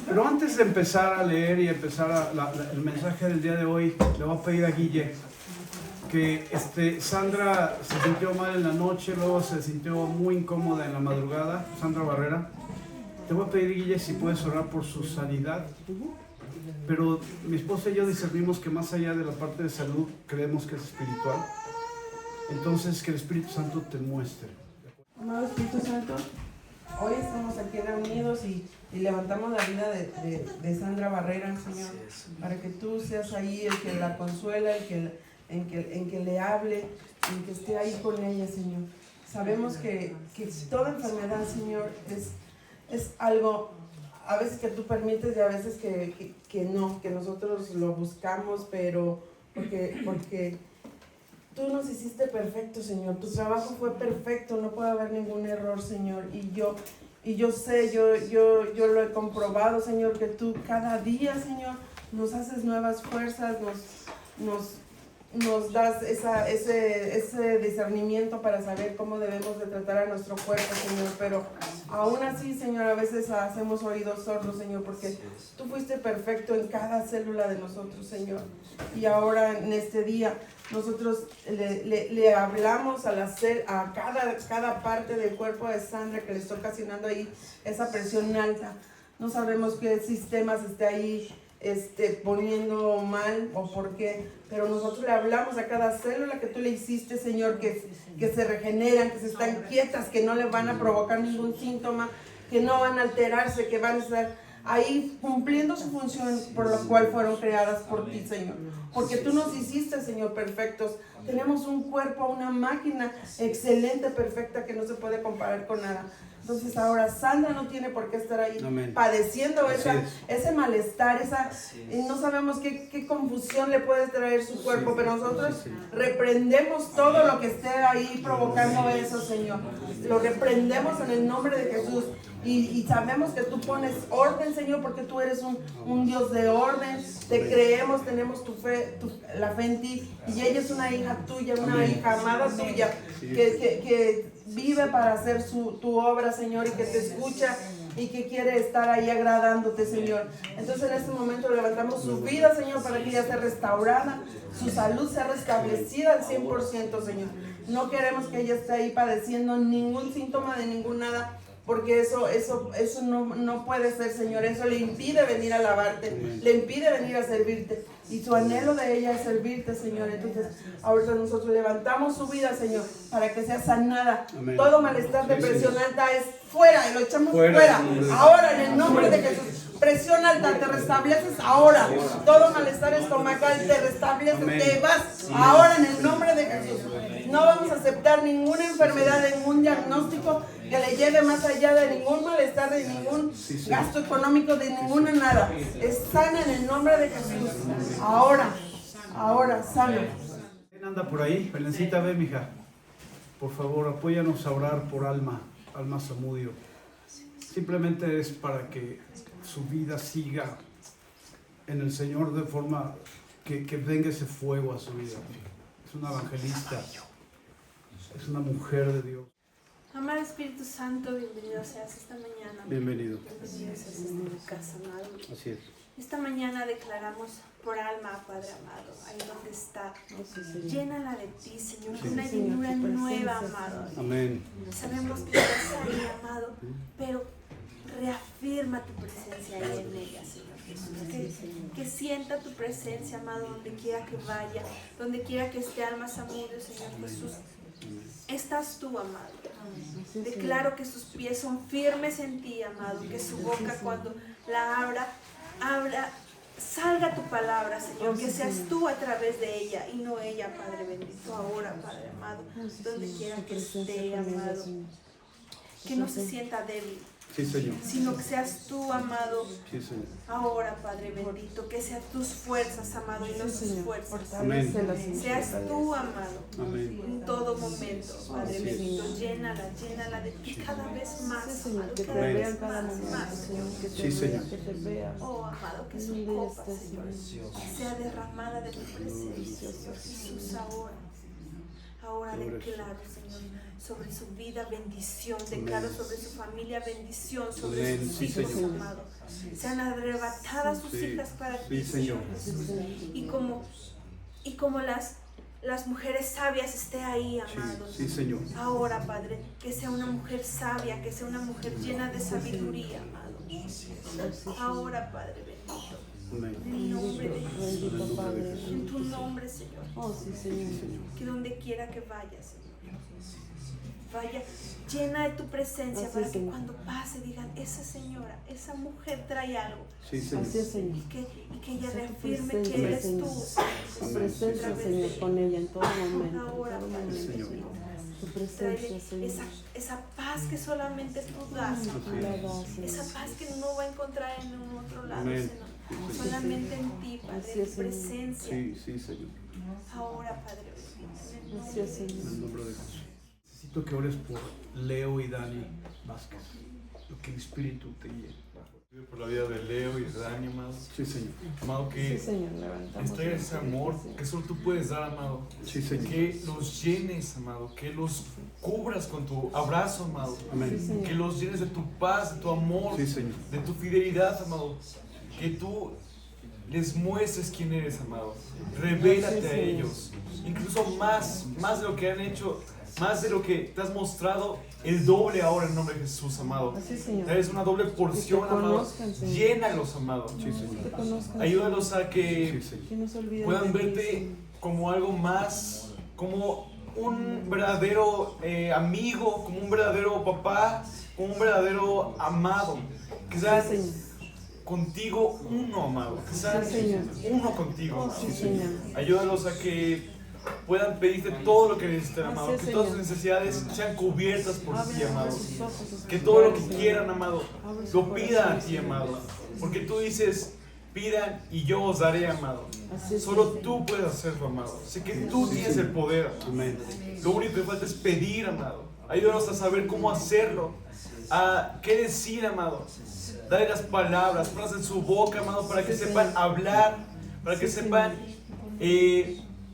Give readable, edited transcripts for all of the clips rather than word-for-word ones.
Pero antes de empezar a leer y empezar el mensaje del día de hoy, le voy a pedir a Guille que Sandra se sintió mal en la noche, luego se sintió muy incómoda en la madrugada. Sandra Barrera, te voy a pedir, Guille, si puedes orar por su sanidad. Pero mi esposa y yo discernimos que más allá de la parte de salud, creemos que es espiritual. Entonces, que el Espíritu Santo te muestre. Amado Espíritu Santo, hoy estamos aquí reunidos y levantamos la vida de Sandra Barrera, Señor, para que tú seas ahí el que la consuela, en que le hable, en que esté ahí con ella, Señor. Sabemos que toda enfermedad, Señor, es algo a veces que tú permites y a veces que no, que nosotros lo buscamos, pero porque tú nos hiciste perfectos, Señor. Tu trabajo fue perfecto, no puede haber ningún error, Señor. Y yo sé, yo lo he comprobado, Señor, que tú cada día, Señor, nos haces nuevas fuerzas, nos das ese discernimiento para saber cómo debemos de tratar a nuestro cuerpo, Señor. Pero aún así, Señor, a veces hacemos oídos sordos, Señor, porque tú fuiste perfecto en cada célula de nosotros, Señor. Y ahora en este día nosotros le hablamos a cada parte del cuerpo de Sandra que le está ocasionando ahí esa presión alta. No sabemos qué sistemas esté ahí poniendo mal o por qué, pero nosotros le hablamos a cada célula que tú le hiciste, Señor, que se regeneran, que se están quietas, que no le van a provocar ningún síntoma, que no van a alterarse, que van a estar ahí cumpliendo su función por la cual fueron creadas por ti, Señor. Porque tú nos hiciste, Señor, perfectos. Tenemos un cuerpo, una máquina excelente, perfecta, que no se puede comparar con nada. Entonces ahora Sandra no tiene por qué estar ahí padeciendo ese malestar, no sabemos qué confusión le puede traer su cuerpo, pero nosotros reprendemos todo lo que esté ahí provocando eso, Señor. Lo reprendemos en el nombre de Jesús. Y sabemos que tú pones orden, Señor, porque tú eres un Dios de orden. Te creemos, tenemos tu fe, la fe en ti. Y ella es una hija tuya, una hija amada tuya, que vive para hacer tu obra, Señor, y que te escucha y que quiere estar ahí agradándote, Señor. Entonces en este momento levantamos su vida, Señor, para que ella sea restaurada, su salud sea restablecida al 100%, Señor. No queremos que ella esté ahí padeciendo ningún síntoma de ningún nada, porque eso no puede ser, Señor. Eso le impide venir a alabarte, le impide venir a servirte. Y su anhelo de ella es servirte, Señor. Entonces, ahorita nosotros levantamos su vida, Señor, para que sea sanada. Amén. Todo malestar de presión alta es fuera, y lo echamos fuera. Ahora, en el nombre de Jesús. Presión alta, te restableces ahora. Todo malestar estomacal, te restableces, te vas ahora en el nombre de Jesús. No vamos a aceptar ninguna enfermedad, ningún diagnóstico que le lleve más allá de ningún malestar, de ningún gasto económico, de ninguna nada. Es sana en el nombre de Jesús. Ahora, sana. ¿Quién anda por ahí? Belencita, ve, mija. Por favor, apóyanos a orar por Alma Zamudio. Simplemente es para que su vida siga en el Señor de forma que venga ese fuego a su vida. Es una evangelista, es una mujer de Dios. Amado Espíritu Santo, bienvenido seas esta mañana. Bienvenido. Bienvenido seas en tu casa, amado. Así es. Esta mañana declaramos por Alma, Padre amado, ahí donde está. Llénala de ti, Señor, con una llenura nueva, amado. Amén. Sabemos que estás ahí, amado, pero reafirma tu presencia ahí en ella, Señor Jesús. Que sienta tu presencia, amado, donde quiera que vaya, donde quiera que esté Alma Zamudio, Señor Jesús. Estás tú, amado. Declaro que sus pies son firmes en ti, amado, que su boca cuando la abra, salga tu palabra, Señor, que seas tú a través de ella y no ella, Padre bendito. Ahora, Padre amado, donde quiera que esté, amado, que no se sienta débil. Sí, Señor. Sino que seas tú, amado. Sí, Señor. Ahora, Padre bendito, que sean tus fuerzas, amado, y no sus fuerzas. Amén. Seas tú, amado. Amén. En todo momento, Padre bendito, llénala de ti cada vez más, amado, cada vez más. Sí, Señor. Oh, amado, que su copa, Señor, sea derramada de tu presencia, Señor Jesús, ahora. Ahora declaro, Señor, sobre su vida bendición, declaro sobre su familia bendición, sobre sus hijos, amado. Sean arrebatadas sus hijas para ti, Señor Jesús. Y como las mujeres sabias esté ahí, amados. Sí, Señor. Ahora, Padre, que sea una mujer sabia, que sea una mujer llena de sabiduría, amado. Ahora, Padre bendito. En el nombre de Jesús. En tu nombre, Señor. Que donde quiera que vaya, Señor. Vaya llena de tu presencia para que cuando pase digan, esa señora, esa mujer trae algo. Sí, Señor. Y que ella reafirme que eres tú. Tu presencia, Señor, con ella en todo momento. Ahora, Padre, Señor. Tu presencia, Señor. Esa paz que solamente tú das, esa paz que no va a encontrar en un otro lado, Señor. Solamente en ti, Padre, tu presencia. Sí, Señor. Ahora, Padre, Así es, Señor. En el nombre de Jesús. Necesito que ores por Leo y Dani Vázquez. Lo que el Espíritu te guíe. Pido por la vida de Leo y de Dani, amado. Sí, Señor. Amado, que Sí, Señor, levantamos. esté ese amor que solo tú puedes dar, amado. Sí, Señor. Que los llenes, amado. Que los cubras con tu abrazo, amado. Amén. Sí, Señor. Que los llenes de tu paz, de tu amor, Sí, Señor. de tu fidelidad, amado. Que tú les muestres quién eres, amado. Revélate a ellos. Incluso más de lo que han hecho, más de lo que te has mostrado, el doble ahora en nombre de Jesús, amado. Así, Señor. Dales una doble porción, Que te amado. conozcan, Señor. Llénalos, amado. Sí, Que Señor. te conozcan. Ayúdalos a que Sí, Señor. Que no se olviden puedan de ti, verte Señor. como algo más, como un verdadero amigo, como un verdadero papá, como un verdadero amado. Que sean Sí, Señor. contigo uno, amado. Que sean Sí, Señor. uno contigo, Oh, amado. sí, Señor. Ayúdalos a que puedan pedirte todo lo que necesitan, amado. Así es, Que todas sus Señor. necesidades sean cubiertas por ti, Abre amado. sus ojos espirituales, Que todo lo que Señor. quieran, amado, Abre su lo pidan a corazón, ti, Señor. amado. Porque tú dices, pidan y yo os daré, amado. Así es, Solo Señor. tú puedes hacerlo, amado. Sé que tú tienes el poder. Amén. Lo único que falta es pedir, amado. Ayúdanos a saber cómo hacerlo. A qué decir, amado. Dale las palabras, ponlas en su boca, amado, para que Sí, sepan Señor. hablar, para que Sí, sepan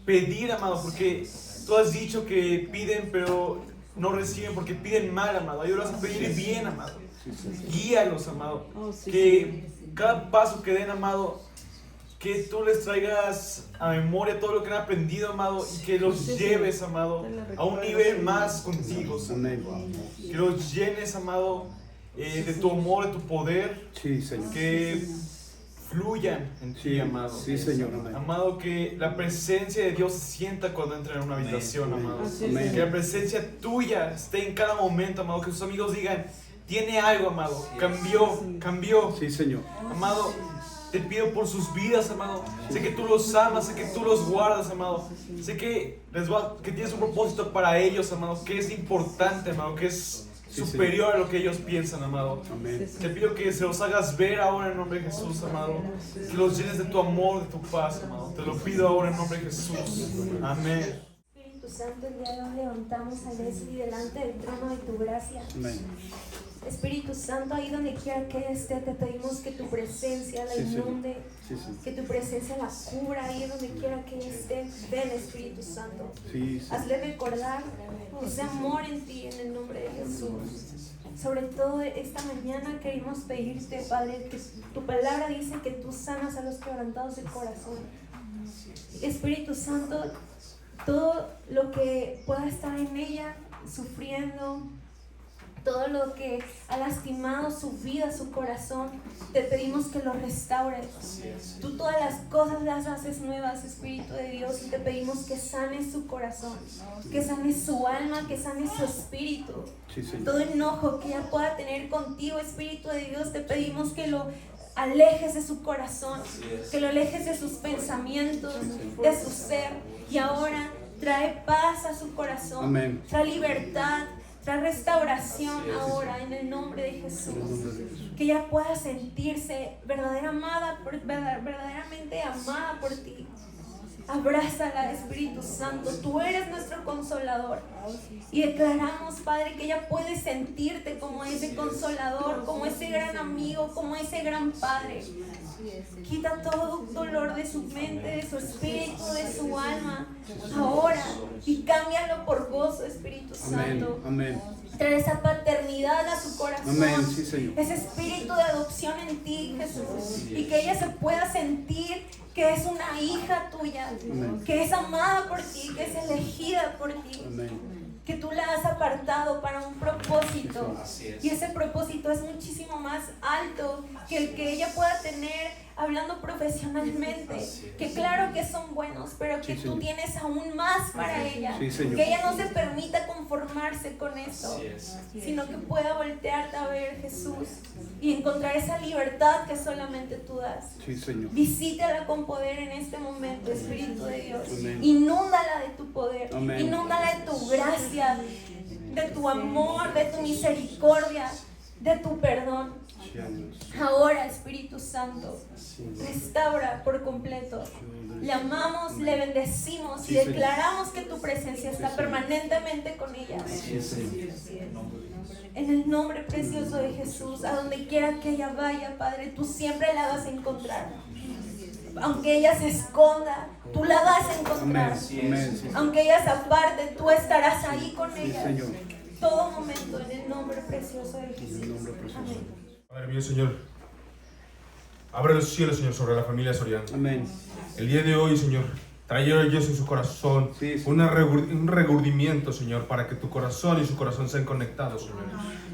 pedir, amado, porque tú has dicho que piden, pero no reciben porque piden mal, amado. Ayúdanos a pedir bien, amado. Guíalos, amado. Oh, sí, Que cada paso que den, amado, que tú les traigas a memoria todo lo que han aprendido, amado, y que los Sí, sí. lleves, amado, a un nivel más contigo, Señor. Amén. Que los llenes, amado, de tu amor, de tu poder, Sí, Señor. que fluyan en ti, amado. Sí, Señor. Amén. Amado, que la presencia de Dios se sienta cuando entren en una habitación, Amén. amado. Así es, Amén. Que Señor. la presencia tuya esté en cada momento, amado. Que sus amigos digan, tiene algo, amado. Cambió. Sí, Señor. Amado, te pido por sus vidas, amado. Sé que tú los amas, sé que tú los guardas, amado. Sé que que tienes un propósito para ellos, amado. Que es importante, amado. Que es Sí, superior a lo que ellos piensan, amado. Amén. Te pido que se los hagas ver ahora en nombre de Jesús, amado. Que los llenes de tu amor, de tu paz, amado. Te lo pido ahora en nombre de Jesús. Amén. Espíritu Santo, el día de hoy levantamos a Leslie delante del trono de tu gracia. Amén. Espíritu Santo, ahí donde quiera que esté, te pedimos que tu presencia la Sí, Señor. inunde, Sí, sí. que tu presencia la cubra ahí donde quiera que esté. Ven, Espíritu Santo. Sí, sí. Hazle recordar ese amor en ti en el nombre de Jesús. Sobre todo esta mañana queremos pedirte, Padre, que tu palabra dice que tú sanas a los quebrantados de corazón. Espíritu Santo, todo lo que pueda estar en ella sufriendo, todo lo que ha lastimado su vida, su corazón, te pedimos que lo restaures. Tú todas las cosas las haces nuevas, Espíritu de Dios, y te pedimos que sanes su corazón, que sanes su alma, que sanes su espíritu. Sí, Señor. Todo enojo que ella pueda tener contigo, Espíritu de Dios, te pedimos que lo alejes de su corazón, que lo alejes de sus pensamientos, de su ser, y ahora trae paz a su corazón, Amén. trae libertad, trae restauración ahora en el nombre de Jesús. Que ella pueda sentirse verdaderamente amada por ti. Abrázala, Espíritu Santo. Tú eres nuestro consolador. Y declaramos, Padre, que ella puede sentirte como ese consolador, como ese gran amigo, como ese gran Padre. Quita todo dolor de su mente, de su espíritu, de su alma, ahora, y cámbialo por gozo, Espíritu Santo. Amén. Trae esa paternidad a su corazón. Amén, sí, Señor. Ese espíritu de adopción en ti, Jesús. Y que ella se pueda sentir que es una hija tuya, Amén. que es amada por ti, que es elegida por ti. Amén. Que tú la has apartado para un propósito. Y ese propósito es muchísimo más alto que el que ella pueda tener hablando profesionalmente. Que claro que son buenos, pero que Sí, tú Señor. tienes aún más para ella. Sí, Señor. Que ella no se permita conformarse con esto, sino que pueda voltearte a ver, Jesús, y encontrar esa libertad que solamente tú das. Sí, Señor. Visítala con poder en este momento, Espíritu de Dios. Amén. Inúndala de tu poder. Amén. Inúndala de tu gracia, de tu amor, de tu misericordia, de tu perdón. Ahora, Espíritu Santo, restaura por completo. Le amamos, le bendecimos y Sí, Señor. declaramos que tu presencia está Sí, Señor. permanentemente con ella. Sí, Señor. En el nombre precioso de Jesús, a donde quiera que ella vaya, Padre, tú siempre la vas a encontrar. Aunque ella se esconda, tú la vas a encontrar. Amén. Sí, Aunque ella se aparte, tú estarás ahí con sí, ella. Señor. Todo momento, en el nombre precioso de Jesús. En el nombre precioso. Amén. Padre mío, Señor, abre los cielos, Señor, sobre la familia Soriano. Amén. El día de hoy, Señor, trae ellos en su corazón Sí, sí. un regurdimiento, Señor, para que tu corazón y su corazón sean conectados, Señor.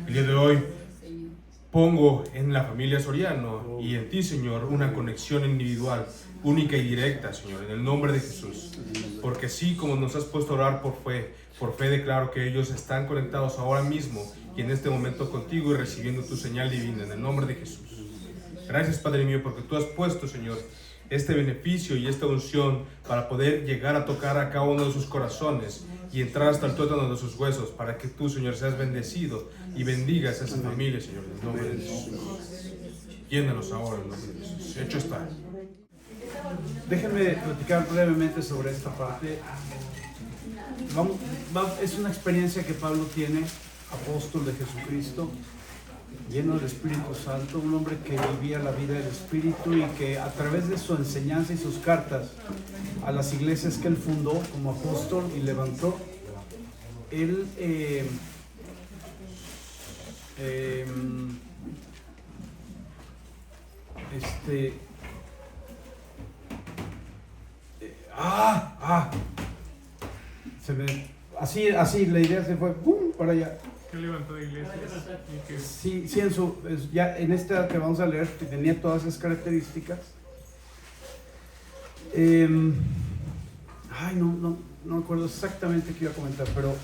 El día de hoy pongo en la familia Soriano y en ti, Señor, una conexión individual, única y directa, Señor, en el nombre de Jesús. Porque sí, como nos has puesto a orar por fe declaro que ellos están conectados ahora mismo y en este momento contigo y recibiendo tu señal divina, en el nombre de Jesús. Gracias, Padre mío, porque tú has puesto, Señor, este beneficio y esta unción para poder llegar a tocar a cada uno de sus corazones y entrar hasta el tuétano de sus huesos, para que tú, Señor, seas bendecido y bendigas a esa familia, Señor, en el nombre de Jesús. Llénanos ahora, en el nombre de Jesús. Hecho está. Déjenme platicar brevemente sobre esta parte. Es una experiencia que Pablo tiene, apóstol de Jesucristo, lleno del Espíritu Santo, un hombre que vivía la vida del Espíritu y que a través de su enseñanza y sus cartas a las iglesias que él fundó como apóstol y levantó, él así la idea se fue ¡pum! Para allá. Que levantó iglesias y que Sí, ya en esta que vamos a leer, que tenía todas esas características. No me acuerdo exactamente qué iba a comentar, pero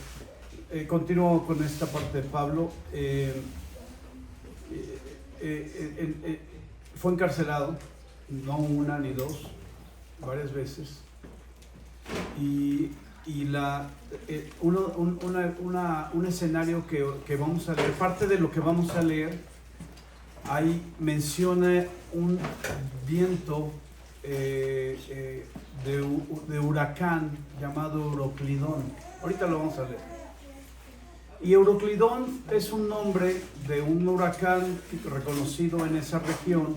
continúo con esta parte de Pablo. Fue encarcelado, no una ni dos, varias veces. Un escenario que vamos a leer, parte de lo que vamos a leer, ahí menciona un viento de huracán llamado Euroclidón. Ahorita lo vamos a leer. Y Euroclidón es un nombre de un huracán reconocido en esa región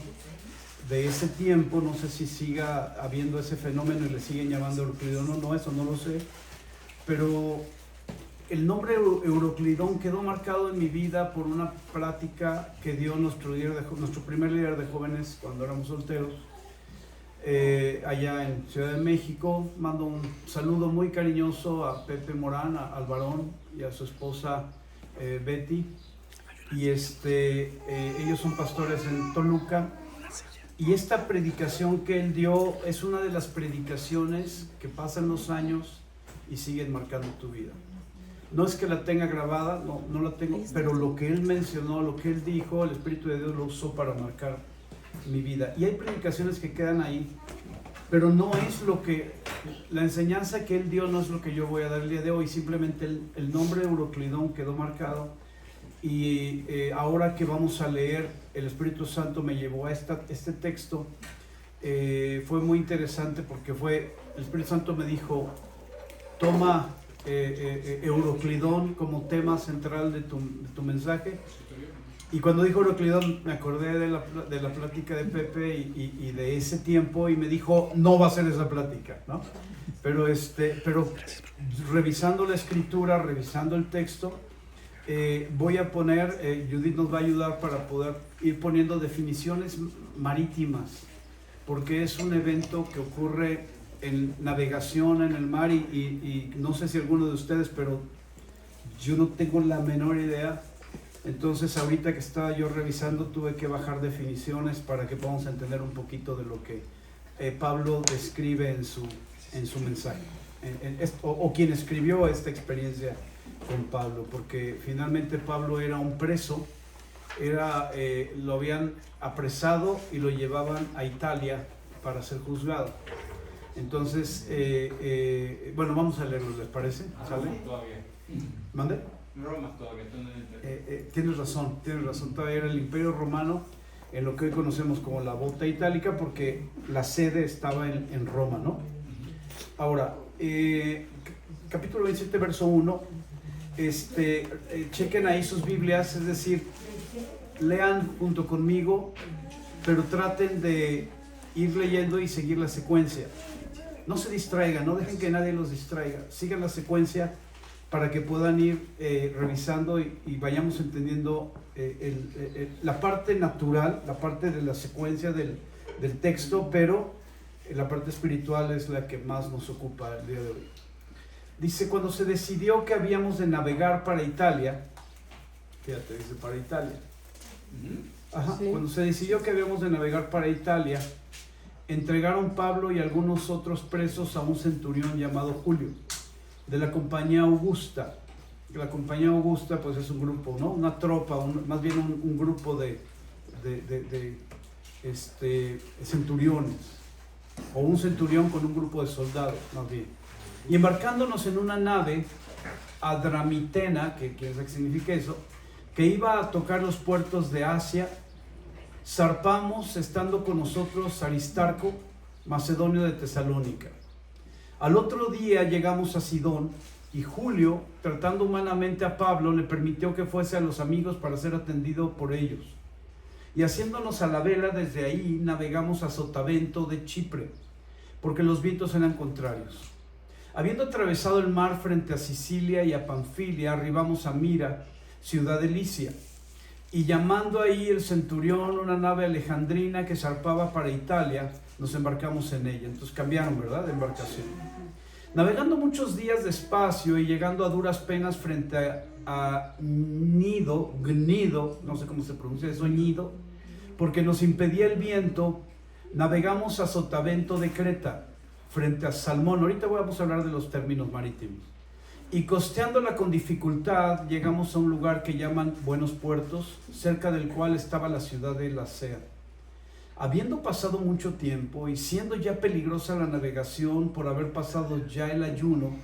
de ese tiempo. No sé si siga habiendo ese fenómeno y le siguen llamando Euroclidón o no, eso no lo sé. Pero el nombre Euroclidón quedó marcado en mi vida por una plática que dio nuestro primer líder de jóvenes cuando éramos solteros, allá en Ciudad de México. Mando un saludo muy cariñoso a Pepe Morán, al varón, y a su esposa Betty. Y ellos son pastores en Toluca. Y esta predicación que él dio es una de las predicaciones que pasan los años y siguen marcando tu vida. No es que la tenga grabada, no la tengo, pero lo que él mencionó, lo que él dijo, el Espíritu de Dios lo usó para marcar mi vida. Y hay predicaciones que quedan ahí, pero no es la enseñanza que él dio no es lo que yo voy a dar el día de hoy. Simplemente el nombre de Euroclidón quedó marcado. Y ahora que vamos a leer, el Espíritu Santo me llevó a este texto fue muy interesante porque el Espíritu Santo me dijo, toma Euroclidón como tema central de tu mensaje. Y cuando dijo Euroclidón me acordé de la plática de Pepe y de ese tiempo, y me dijo, no va a ser esa plática, ¿no? Pero revisando la escritura, revisando el texto, voy a poner, Judith nos va a ayudar para poder ir poniendo definiciones marítimas, porque es un evento que ocurre en navegación en el mar y no sé si alguno de ustedes, pero yo no tengo la menor idea. Entonces ahorita que estaba yo revisando tuve que bajar definiciones para que podamos entender un poquito de lo que Pablo describe en su mensaje, o quien escribió esta experiencia con Pablo, porque finalmente Pablo era un preso, lo habían apresado y lo llevaban a Italia para ser juzgado. Entonces, bueno, vamos a leerlo, ¿les parece? ¿Sale? ¿Mande? Roma todavía. Tienes razón, todavía era el Imperio Romano, en lo que hoy conocemos como la Bota Itálica, porque la sede estaba en Roma, ¿no? Ahora, capítulo 27, verso 1, chequen ahí sus Biblias, es decir, lean junto conmigo, pero traten de ir leyendo y seguir la secuencia. No se distraigan, no dejen que nadie los distraiga, sigan la secuencia para que puedan ir revisando y vayamos entendiendo la parte natural, la parte de la secuencia del texto, pero la parte espiritual es la que más nos ocupa el día de hoy. Dice, cuando se decidió que habíamos de navegar para Italia, fíjate, dice para Italia. Ajá, sí. Cuando se decidió que habíamos de navegar para Italia, entregaron Pablo y algunos otros presos a un centurión llamado Julio, de la compañía Augusta. La compañía Augusta pues es un grupo, ¿no? Una tropa, más bien un grupo de centuriones, o un centurión con un grupo de soldados, más bien. Y embarcándonos en una nave Adramitena, que significa eso, que iba a tocar los puertos de Asia, zarpamos, estando con nosotros Aristarco, macedonio de Tesalónica. Al otro día llegamos a Sidón, y Julio, tratando humanamente a Pablo, le permitió que fuese a los amigos para ser atendido por ellos. Y haciéndonos a la vela, desde ahí navegamos a Sotavento de Chipre, porque los vientos eran contrarios. Habiendo atravesado el mar frente a Sicilia y a Panfilia, arribamos a Mira, ciudad de Licia, y llamando ahí el centurión una nave alejandrina que zarpaba para Italia, nos embarcamos en ella. Entonces cambiaron, ¿verdad?, de embarcación. Navegando muchos días despacio y llegando a duras penas frente a Gnido, no sé cómo se pronuncia eso, Gnido, porque nos impedía el viento, navegamos a Sotavento de Creta, frente a Salmón. Ahorita vamos a hablar de los términos marítimos. Y costeándola con dificultad, llegamos a un lugar que llaman Buenos Puertos, cerca del cual estaba la ciudad de Lasea. Habiendo pasado mucho tiempo y siendo ya peligrosa la navegación por haber pasado ya el ayuno,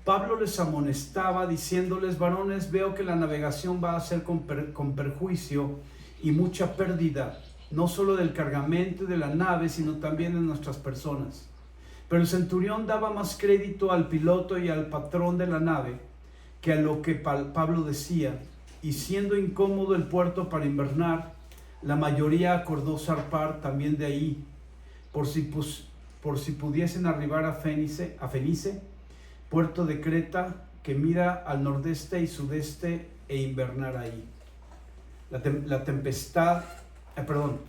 Pablo les amonestaba diciéndoles: varones, veo que la navegación va a ser con perjuicio y mucha pérdida, no solo del cargamento y de la nave, sino también de nuestras personas. Pero el centurión daba más crédito al piloto y al patrón de la nave que a lo que Pablo decía, y siendo incómodo el puerto para invernar, la mayoría acordó zarpar también de ahí, por si pudiesen arribar a Fenice, puerto de Creta, que mira al nordeste y sudeste, e invernar ahí.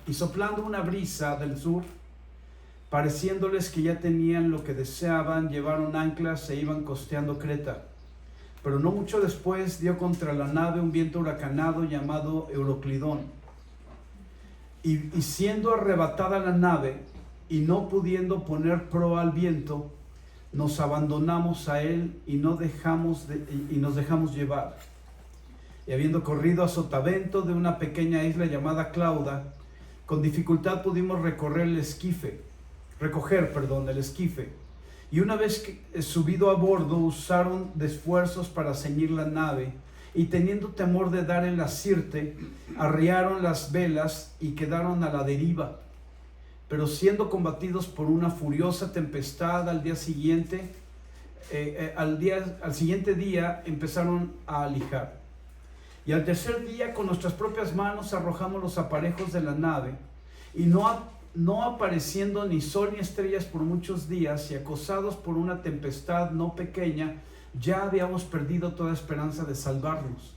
Y soplando una brisa del sur, pareciéndoles que ya tenían lo que deseaban, llevaron anclas e iban costeando Creta. Pero no mucho después dio contra la nave un viento huracanado llamado Euroclidón. Y siendo arrebatada la nave y no pudiendo poner proa al viento, nos abandonamos a él y nos dejamos llevar. Y habiendo corrido a Sotavento de una pequeña isla llamada Clauda, con dificultad pudimos recoger el esquife. Y una vez subido a bordo, usaron de esfuerzos para ceñir la nave, y teniendo temor de dar en la sirte, arriaron las velas y quedaron a la deriva. pero siendo combatidos por una furiosa tempestad al día siguiente, al siguiente día empezaron a alijar. Y al tercer día con nuestras propias manos arrojamos los aparejos de la nave, y no apareciendo ni sol ni estrellas por muchos días, y acosados por una tempestad no pequeña, ya habíamos perdido toda esperanza de salvarnos.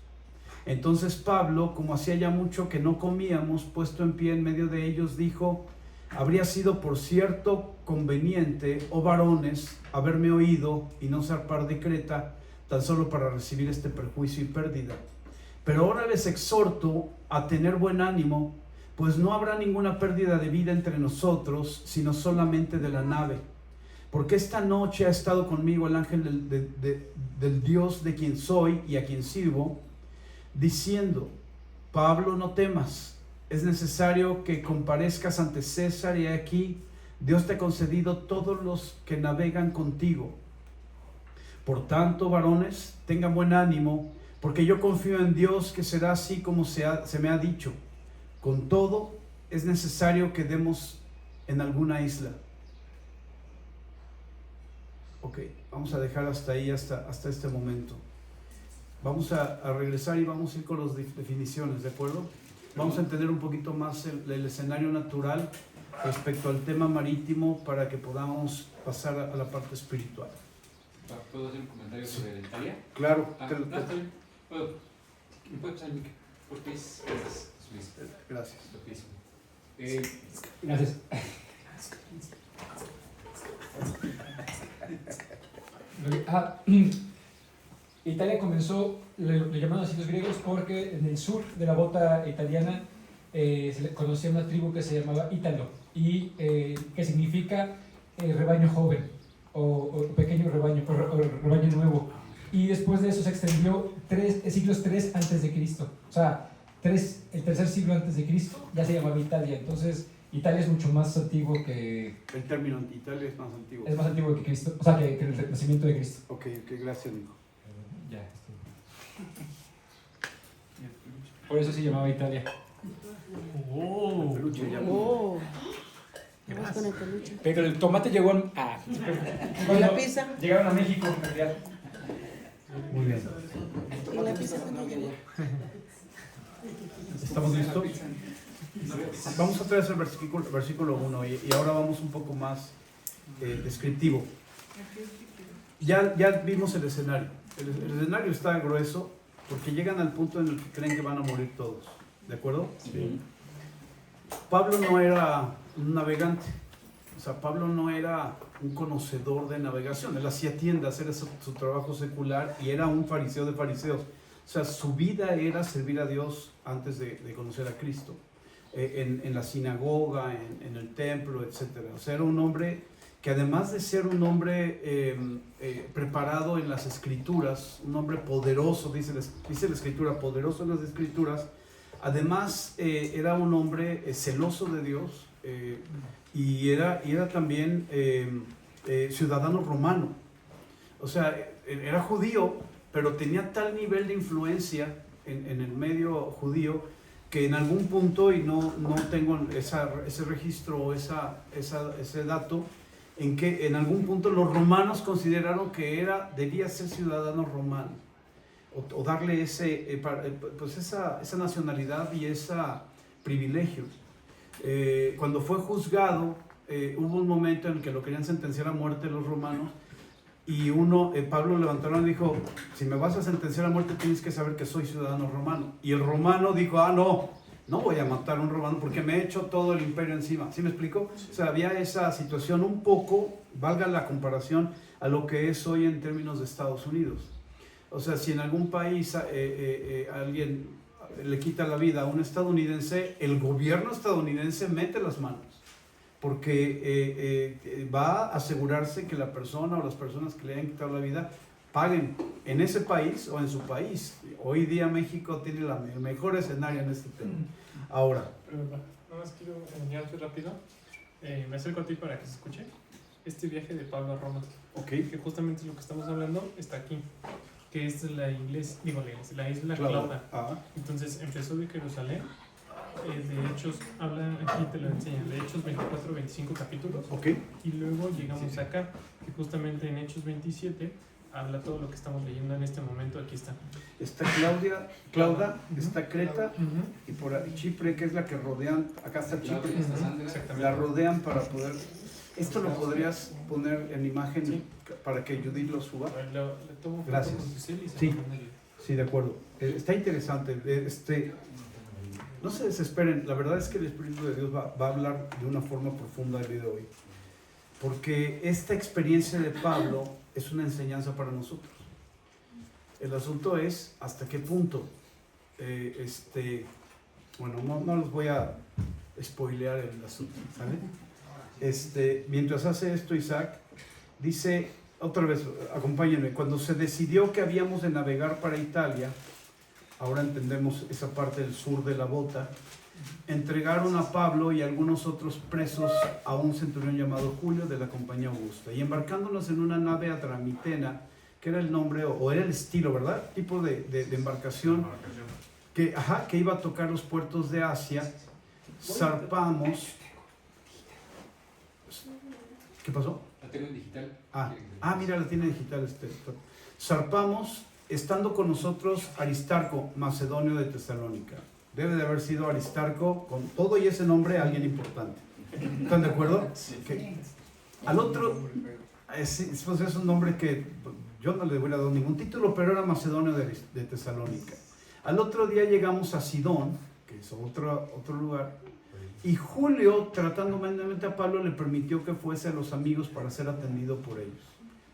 Entonces Pablo, como hacía ya mucho que no comíamos, puesto en pie en medio de ellos, dijo: habría sido por cierto conveniente, oh varones, haberme oído y no zarpar de Creta, tan solo para recibir este perjuicio y pérdida. Pero ahora les exhorto a tener buen ánimo, pues no habrá ninguna pérdida de vida entre nosotros, sino solamente de la nave. Porque esta noche ha estado conmigo el ángel del Dios de quien soy y a quien sirvo, diciendo: Pablo, no temas, es necesario que comparezcas ante César, y aquí Dios te ha concedido todos los que navegan contigo. Por tanto, varones, tengan buen ánimo, porque yo confío en Dios que será así como se me ha dicho. Con todo, es necesario que demos en alguna isla. Ok, vamos a dejar hasta ahí, hasta este momento. Vamos a regresar y vamos a ir con las definiciones, ¿de acuerdo? Vamos a entender un poquito más el escenario natural respecto al tema marítimo para que podamos pasar a la parte espiritual. ¿Puedo hacer un comentario sobre Italia? Claro. Está bien. ¿Puedo? ¿Me puede pasar el mic? Porque es Luis. Gracias. Gracias. Italia comenzó, le llamaron así los griegos, porque en el sur de la bota italiana se le conocía una tribu que se llamaba Ítalo, y que significa rebaño joven, o pequeño rebaño, o rebaño nuevo. Y después de eso se extendió siglos 3 antes de Cristo. O sea, el tercer siglo antes de Cristo ya se llamaba Italia. Entonces, Italia es mucho más antiguo que... El término Italia es más antiguo. Es más antiguo que Cristo, o sea, que el nacimiento de Cristo. Ok, gracias, Nico. Ya. Por eso se llamaba Italia. Oh, Peluche, ya. Oh. Vamos con el peluche. Pero el tomate llegó a... ¿Y la pizza? Llegaron a México, en realidad. Muy bien. ¿Y la pizza cuando llegó? ¿Estamos listos? Vamos a traer el versículo 1 y ahora vamos un poco más descriptivo. Ya vimos el escenario. El escenario está grueso porque llegan al punto en el que creen que van a morir todos. ¿De acuerdo? Sí. Pablo no era un navegante. O sea, Pablo no era un conocedor de navegación. Él hacía tiendas, era su trabajo secular, y era un fariseo de fariseos. O sea, su vida era servir a Dios antes de conocer a Cristo. En la sinagoga, en el templo, etc. O sea, era un hombre que, además de ser un hombre preparado en las escrituras, un hombre poderoso, dice la escritura, poderoso en las escrituras, además era un hombre celoso de Dios, y era también ciudadano romano. O sea, era judío, pero tenía tal nivel de influencia en el medio judío que en algún punto, y no tengo ese registro o ese dato, en que en algún punto los romanos consideraron que debía ser ciudadano romano, o darle esa nacionalidad y ese privilegio. Cuando fue juzgado, hubo un momento en que lo querían sentenciar a muerte los romanos, y Pablo levantó la mano y dijo: si me vas a sentenciar a muerte, tienes que saber que soy ciudadano romano. Y el romano dijo: no voy a matar a un romano porque me he hecho todo el imperio encima. ¿Sí me explico? O sea, había esa situación un poco, valga la comparación, a lo que es hoy en términos de Estados Unidos. O sea, si en algún país alguien le quita la vida a un estadounidense, el gobierno estadounidense mete las manos, porque va a asegurarse que la persona o las personas que le hayan quitado la vida paguen en ese país o en su país. Hoy día México tiene el mejor escenario en este tema. Ahora, nada más quiero enseñarte rápido. Me acerco a ti para que se escuche. Este viaje de Pablo a Roma, que justamente lo que estamos hablando está aquí, que es la isla Clauda. Entonces empezó de Jerusalén de Hechos, habla, aquí te lo enseñan, de Hechos 24, 25 capítulos. Ok. Y luego llegamos acá, que justamente en Hechos 27 habla todo lo que estamos leyendo en este momento. Aquí está. Está Clauda, está Creta y por ahí Chipre, que es la que rodean. Acá está Chipre. Exactamente. La rodean para poder. Esto lo podrías poner en imagen Sí. para que Judith lo suba. Le tomo foto Gracias. con Giselle y se Sí. lo mandaré. Sí, de acuerdo. Está interesante. No se desesperen. La verdad es que el Espíritu de Dios va a hablar de una forma profunda el día de hoy. Porque esta experiencia de Pablo es una enseñanza para nosotros. El asunto es hasta qué punto. Bueno, no los voy a spoilear el asunto, ¿sale? Mientras hace esto Isaac, dice, otra vez, acompáñenme, cuando se decidió que habíamos de navegar para Italia, ahora entendemos esa parte del sur de la bota, entregaron a Pablo y algunos otros presos a un centurión llamado Julio de la compañía Augusta, y embarcándonos en una nave adramitena, que era el nombre, o era el estilo, ¿verdad? Tipo de embarcación, que iba a tocar los puertos de Asia, zarpamos. ¿Qué pasó? La tengo en digital. Mira, la tiene digital. Zarpamos, estando con nosotros Aristarco, macedonio de Tesalónica. Debe de haber sido Aristarco, con todo y ese nombre, alguien importante. ¿Están de acuerdo? Que al otro, es un nombre que yo no le hubiera dado ningún título, pero era macedonio de Tesalónica. Al otro día llegamos a Sidón, que es otro lugar, y Julio, tratando humanamente a Pablo, le permitió que fuese a los amigos para ser atendido por ellos.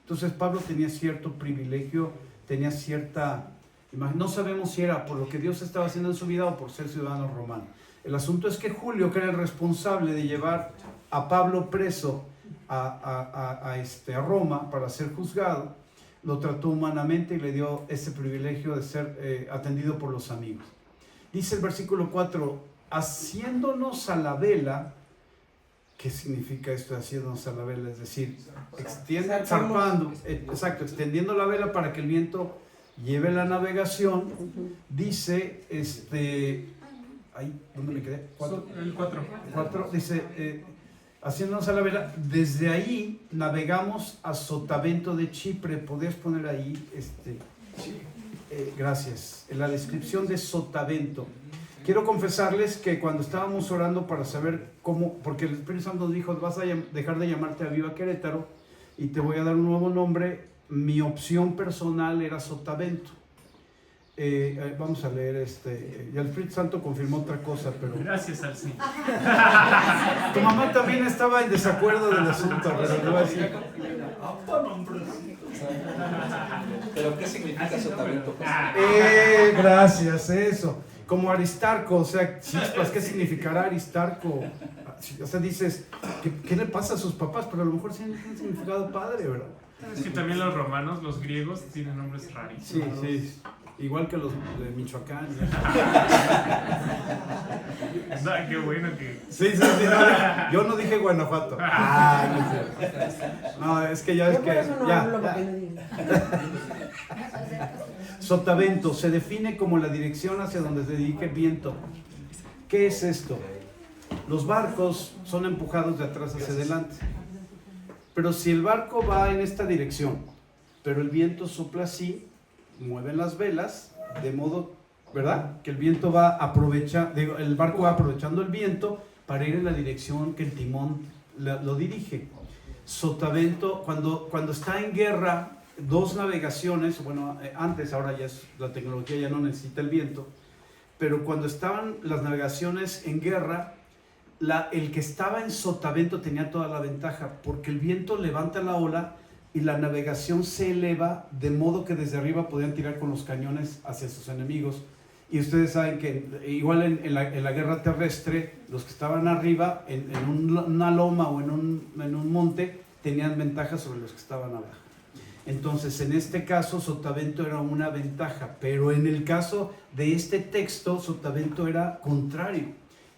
Entonces Pablo tenía cierto privilegio, tenía cierta imagen. No sabemos si era por lo que Dios estaba haciendo en su vida o por ser ciudadano romano. El asunto es que Julio, que era el responsable de llevar a Pablo preso a Roma para ser juzgado, lo trató humanamente y le dio ese privilegio de ser atendido por los amigos. Dice el versículo 4, haciéndonos a la vela. ¿Qué significa esto de haciéndonos a la vela? Es decir, extendiendo la vela para que el viento lleve la navegación. Dice, ¿dónde me quedé? El 4. Dice, haciéndonos a la vela, desde ahí navegamos a Sotavento de Chipre. ¿Podrías poner ahí? Gracias. En la descripción de Sotavento. Quiero confesarles que cuando estábamos orando para saber cómo, porque el Espíritu Santo dijo, vas a dejar de llamarte Aviva Querétaro y te voy a dar un nuevo nombre, mi opción personal era Sotavento. Vamos a leer y el Espíritu Santo confirmó otra cosa, pero... Gracias al Señor. Tu mamá también estaba en desacuerdo del asunto, pero no así. ¿Pero qué significa Sotavento? Gracias, eso. Como Aristarco, o sea, chispas, ¿qué significará Aristarco? O sea, dices, ¿qué le pasa a sus papás? Pero a lo mejor tiene un significado padre, ¿verdad? Es que también los romanos, los griegos, tienen nombres rarísimos. Sí. Igual que los de Michoacán. Qué bueno que... Sí, yo no dije Guanajuato. No, es que ya es que... Sotavento se define como la dirección hacia donde se dirige el viento. ¿Qué es esto? Los barcos son empujados de atrás hacia adelante. Pero si el barco va en esta dirección, pero el viento sopla así, mueven las velas, de modo, ¿verdad? Que el viento el barco va aprovechando el viento para ir en la dirección que el timón lo dirige. Sotavento, cuando está en guerra, dos navegaciones, antes, ahora ya la tecnología ya no necesita el viento, pero cuando estaban las navegaciones en guerra, el que estaba en Sotavento tenía toda la ventaja, porque el viento levanta la ola y la navegación se eleva, de modo que desde arriba podían tirar con los cañones hacia sus enemigos. Y ustedes saben que igual en la guerra terrestre, los que estaban arriba, en una loma o en un monte, tenían ventaja sobre los que estaban abajo. Entonces, en este caso, Sotavento era una ventaja, pero en el caso de este texto, Sotavento era contrario.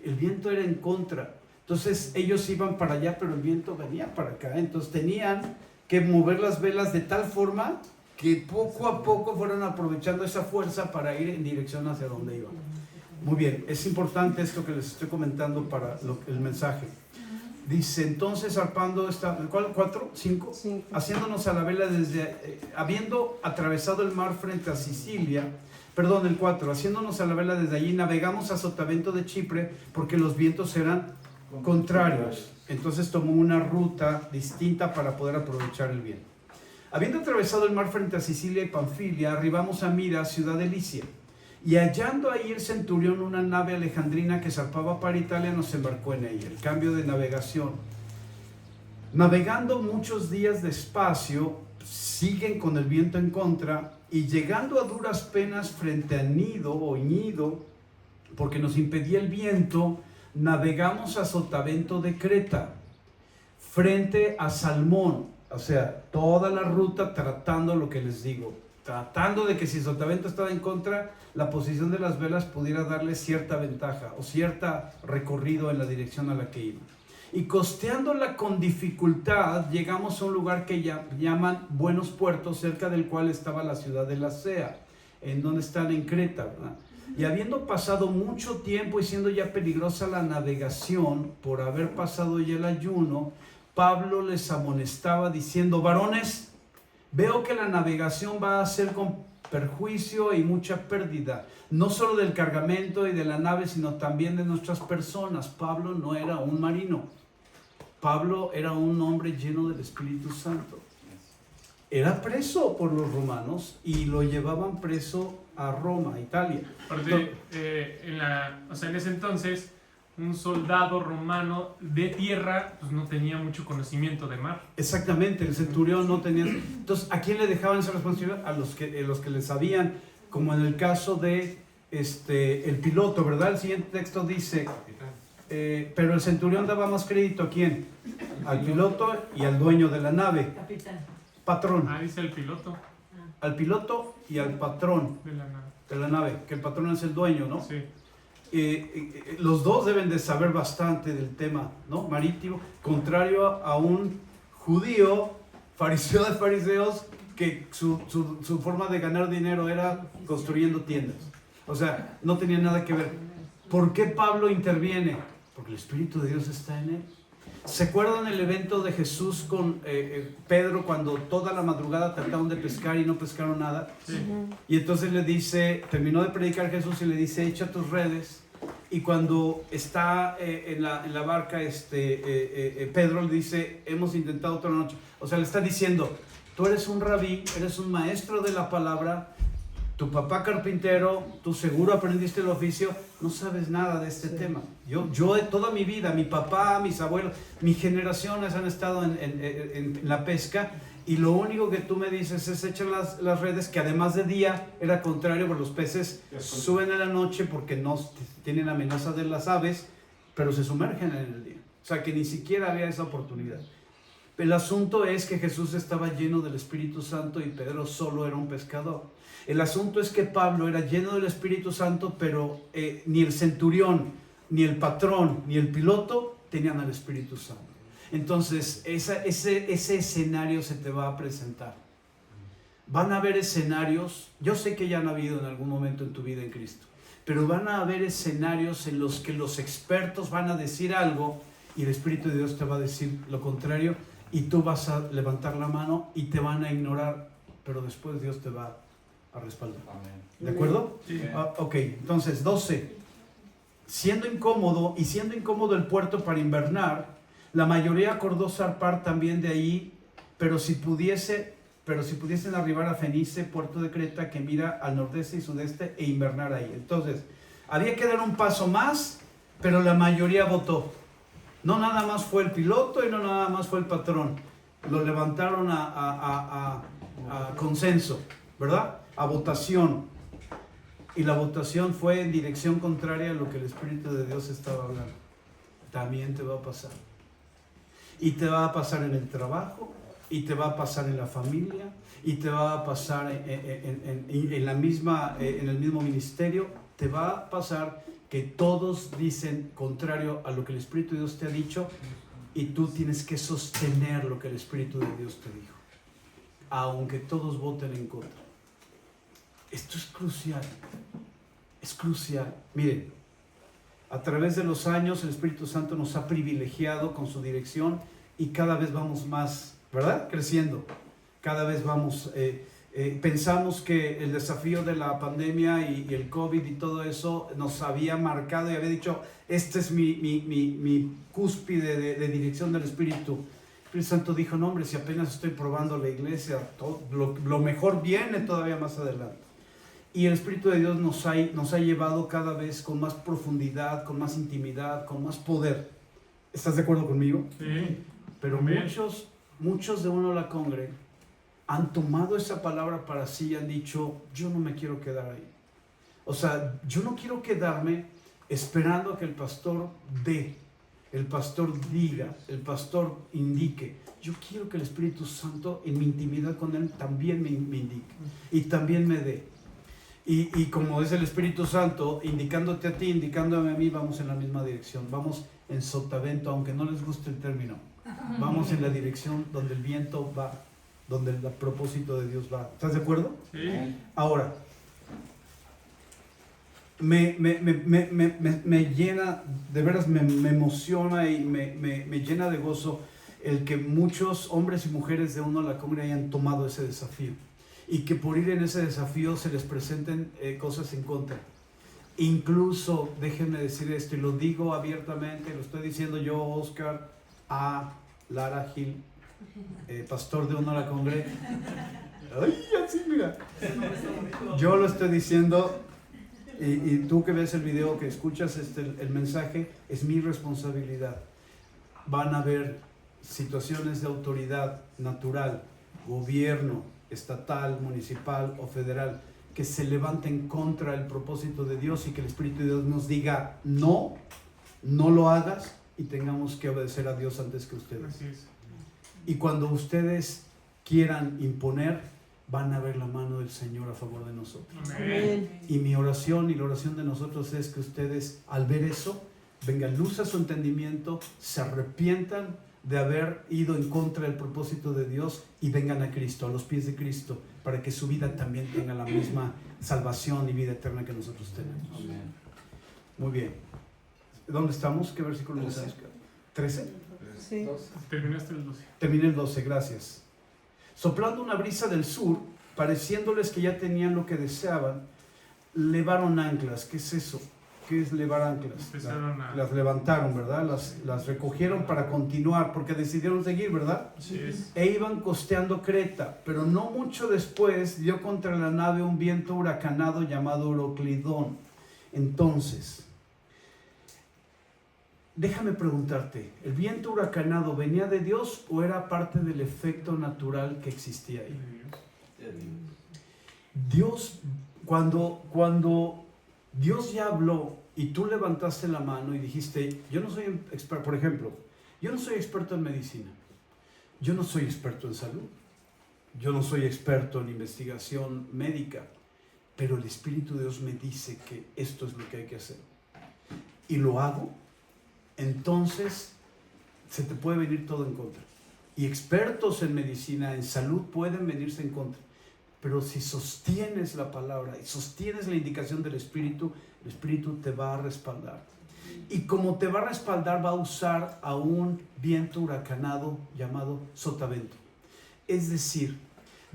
El viento era en contra. Entonces, ellos iban para allá, pero el viento venía para acá. Entonces, tenían que mover las velas de tal forma que poco a poco fueron aprovechando esa fuerza para ir en dirección hacia donde iban. Muy bien, es importante esto que les estoy comentando para el mensaje. Dice, entonces zarpando ¿cuál? 4, 5, haciéndonos a la vela habiendo atravesado el mar frente a Sicilia, perdón, el 4, haciéndonos a la vela desde allí, navegamos a Sotavento de Chipre, porque los vientos eran contrarios. Entonces tomó una ruta distinta para poder aprovechar el viento. Habiendo atravesado el mar frente a Sicilia y Panfilia, arribamos a Mira, ciudad de Licia. Y hallando ahí el centurión una nave alejandrina que zarpaba para Italia, nos embarcó en ella. El cambio de navegación. Navegando muchos días despacio, siguen con el viento en contra, y llegando a duras penas frente a Gnido, porque nos impedía el viento, navegamos a Sotavento de Creta, frente a Salmón. O sea, toda la ruta tratando lo que les digo, tratando de que si Sotavento estaba en contra, la posición de las velas pudiera darle cierta ventaja o cierta recorrido en la dirección a la que iba. Y costeándola con dificultad, llegamos a un lugar que llaman Buenos Puertos, cerca del cual estaba la ciudad de Lasea, en donde están en Creta, ¿verdad? Y habiendo pasado mucho tiempo y siendo ya peligrosa la navegación, por haber pasado ya el ayuno, Pablo les amonestaba diciendo, varones, veo que la navegación va a ser con perjuicio y mucha pérdida, no solo del cargamento y de la nave, sino también de nuestras personas. Pablo no era un marino. Pablo era un hombre lleno del Espíritu Santo. Era preso por los romanos y lo llevaban preso a Roma, a Italia. Aparte, en ese entonces, un soldado romano de tierra pues no tenía mucho conocimiento de mar. Exactamente, el centurión no tenía. Entonces, ¿a quién le dejaban esa responsabilidad? A los que le sabían, como en el caso de el piloto, ¿verdad? El siguiente texto dice, pero el centurión daba más crédito ¿a quién? Al piloto y al dueño de la nave. Capitán. Patrón. Dice el piloto. Al piloto y al patrón de la nave, que el patrón es el dueño, ¿no? Sí. Los dos deben de saber bastante del tema, ¿no? Marítimo, contrario a un judío, fariseo de fariseos, que su forma de ganar dinero era construyendo tiendas. O sea, no tenía nada que ver. ¿Por qué Pablo interviene? Porque el Espíritu de Dios está en él. ¿Se acuerdan el evento de Jesús con Pedro cuando toda la madrugada trataron de pescar y no pescaron nada? Sí. Y entonces le dice, terminó de predicar Jesús y le dice, echa tus redes. Y cuando está en la barca, Pedro le dice, hemos intentado toda la noche. O sea, le está diciendo, tú eres un rabí, eres un maestro de la palabra, tu papá carpintero, tú seguro aprendiste el oficio, no sabes nada de este tema. Yo toda mi vida, mi papá, mis abuelos, mis generaciones han estado en la pesca, y lo único que tú me dices es echar las redes, que además de día era contrario, porque los peces suben en la noche porque no tienen amenaza de las aves, pero se sumergen en el día. O sea que ni siquiera había esa oportunidad. El asunto es que Jesús estaba lleno del Espíritu Santo y Pedro solo era un pescador. El asunto es que Pablo era lleno del Espíritu Santo, pero ni el centurión, ni el patrón, ni el piloto tenían al Espíritu Santo. Entonces, ese escenario se te va a presentar. Van a haber escenarios, yo sé que ya han habido en algún momento en tu vida en Cristo, pero van a haber escenarios en los que los expertos van a decir algo y el Espíritu de Dios te va a decir lo contrario, y tú vas a levantar la mano y te van a ignorar, pero después Dios te va a respaldar. ¿De acuerdo? Sí. Ok, entonces 12. Siendo incómodo el puerto para invernar, la mayoría acordó zarpar también de ahí, pero si pudiesen arribar a Fenice, puerto de Creta, que mira al nordeste y sudeste, e invernar ahí. Entonces, había que dar un paso más, pero la mayoría votó. No nada más fue el piloto y no nada más fue el patrón. Lo levantaron a consenso, ¿verdad? A votación. Y la votación fue en dirección contraria a lo que el Espíritu de Dios estaba hablando. También te va a pasar. Y te va a pasar en el trabajo, y te va a pasar en la familia, y te va a pasar en el mismo ministerio. Te va a pasar que todos dicen contrario a lo que el Espíritu de Dios te ha dicho, y tú tienes que sostener lo que el Espíritu de Dios te dijo, aunque todos voten en contra. Esto es crucial. es crucial. Miren, a través de los años el Espíritu Santo nos ha privilegiado con su dirección y cada vez vamos más, ¿verdad? Creciendo. Cada vez vamos, pensamos que el desafío de la pandemia y el COVID y todo eso nos había marcado y había dicho, este es mi cúspide de dirección del Espíritu. El Espíritu Santo dijo, no hombre, si apenas estoy probando la iglesia, lo mejor viene todavía más adelante. Y el Espíritu de Dios nos ha llevado cada vez con más profundidad, con más intimidad, con más poder. ¿Estás de acuerdo conmigo? Sí. Pero Amén. muchos de uno la congre han tomado esa palabra para sí y han dicho, yo no me quiero quedar ahí. O sea, yo no quiero quedarme esperando a que el pastor dé, el pastor diga, el pastor indique. Yo quiero que el Espíritu Santo en mi intimidad con Él también me indique y también me dé. Y como es el Espíritu Santo, indicándote a ti, indicándome a mí, vamos en la misma dirección. Vamos en sotavento, aunque no les guste el término. Vamos en la dirección donde el viento va, donde el propósito de Dios va. ¿Estás de acuerdo? Sí. Ahora, me llena, de veras me emociona y me llena de gozo el que muchos hombres y mujeres de uno la comunidad hayan tomado ese desafío. Y que por ir en ese desafío se les presenten cosas en contra. Incluso, déjenme decir esto, y lo digo abiertamente, lo estoy diciendo yo, Oscar A. Lara Gil, pastor de Uno a la Congre. Ay, así, mira. Yo lo estoy diciendo, y tú que ves el video, que escuchas el mensaje, es mi responsabilidad. Van a haber situaciones de autoridad natural, gobierno, estatal, municipal o federal, que se levanten contra el propósito de Dios y que el Espíritu de Dios nos diga no lo hagas y tengamos que obedecer a Dios antes que ustedes. Así es. Y cuando ustedes quieran imponer, van a ver la mano del Señor a favor de nosotros. Amén. Y mi oración y la oración de nosotros es que ustedes, al ver eso, venga luz a su entendimiento, se arrepientan de haber ido en contra del propósito de Dios y vengan a Cristo, a los pies de Cristo, para que su vida también tenga la misma salvación y vida eterna que nosotros tenemos. Amén. Muy bien. ¿Dónde estamos? ¿Qué versículo estamos? 13. Sí. Terminaste el 12. Terminé el 12, gracias. Soplando una brisa del sur, pareciéndoles que ya tenían lo que deseaban, levaron anclas. ¿Qué es eso? ¿Qué es levar anclas? Empezaron a- Las levantaron, ¿verdad? Las recogieron para continuar, porque decidieron seguir, ¿verdad? Así es. E iban costeando Creta, pero no mucho después dio contra la nave un viento huracanado llamado Euroclidón. Entonces, déjame preguntarte, ¿el viento huracanado venía de Dios o era parte del efecto natural que existía ahí? Dios, cuando Dios ya habló y tú levantaste la mano y dijiste, yo no soy experto, por ejemplo, yo no soy experto en medicina, yo no soy experto en salud, yo no soy experto en investigación médica, pero el Espíritu de Dios me dice que esto es lo que hay que hacer. Y lo hago, entonces se te puede venir todo en contra. Y expertos en medicina, en salud, pueden venirse en contra. Pero si sostienes la palabra y sostienes la indicación del Espíritu, el Espíritu te va a respaldar. Y como te va a respaldar, va a usar a un viento huracanado llamado sotavento. Es decir,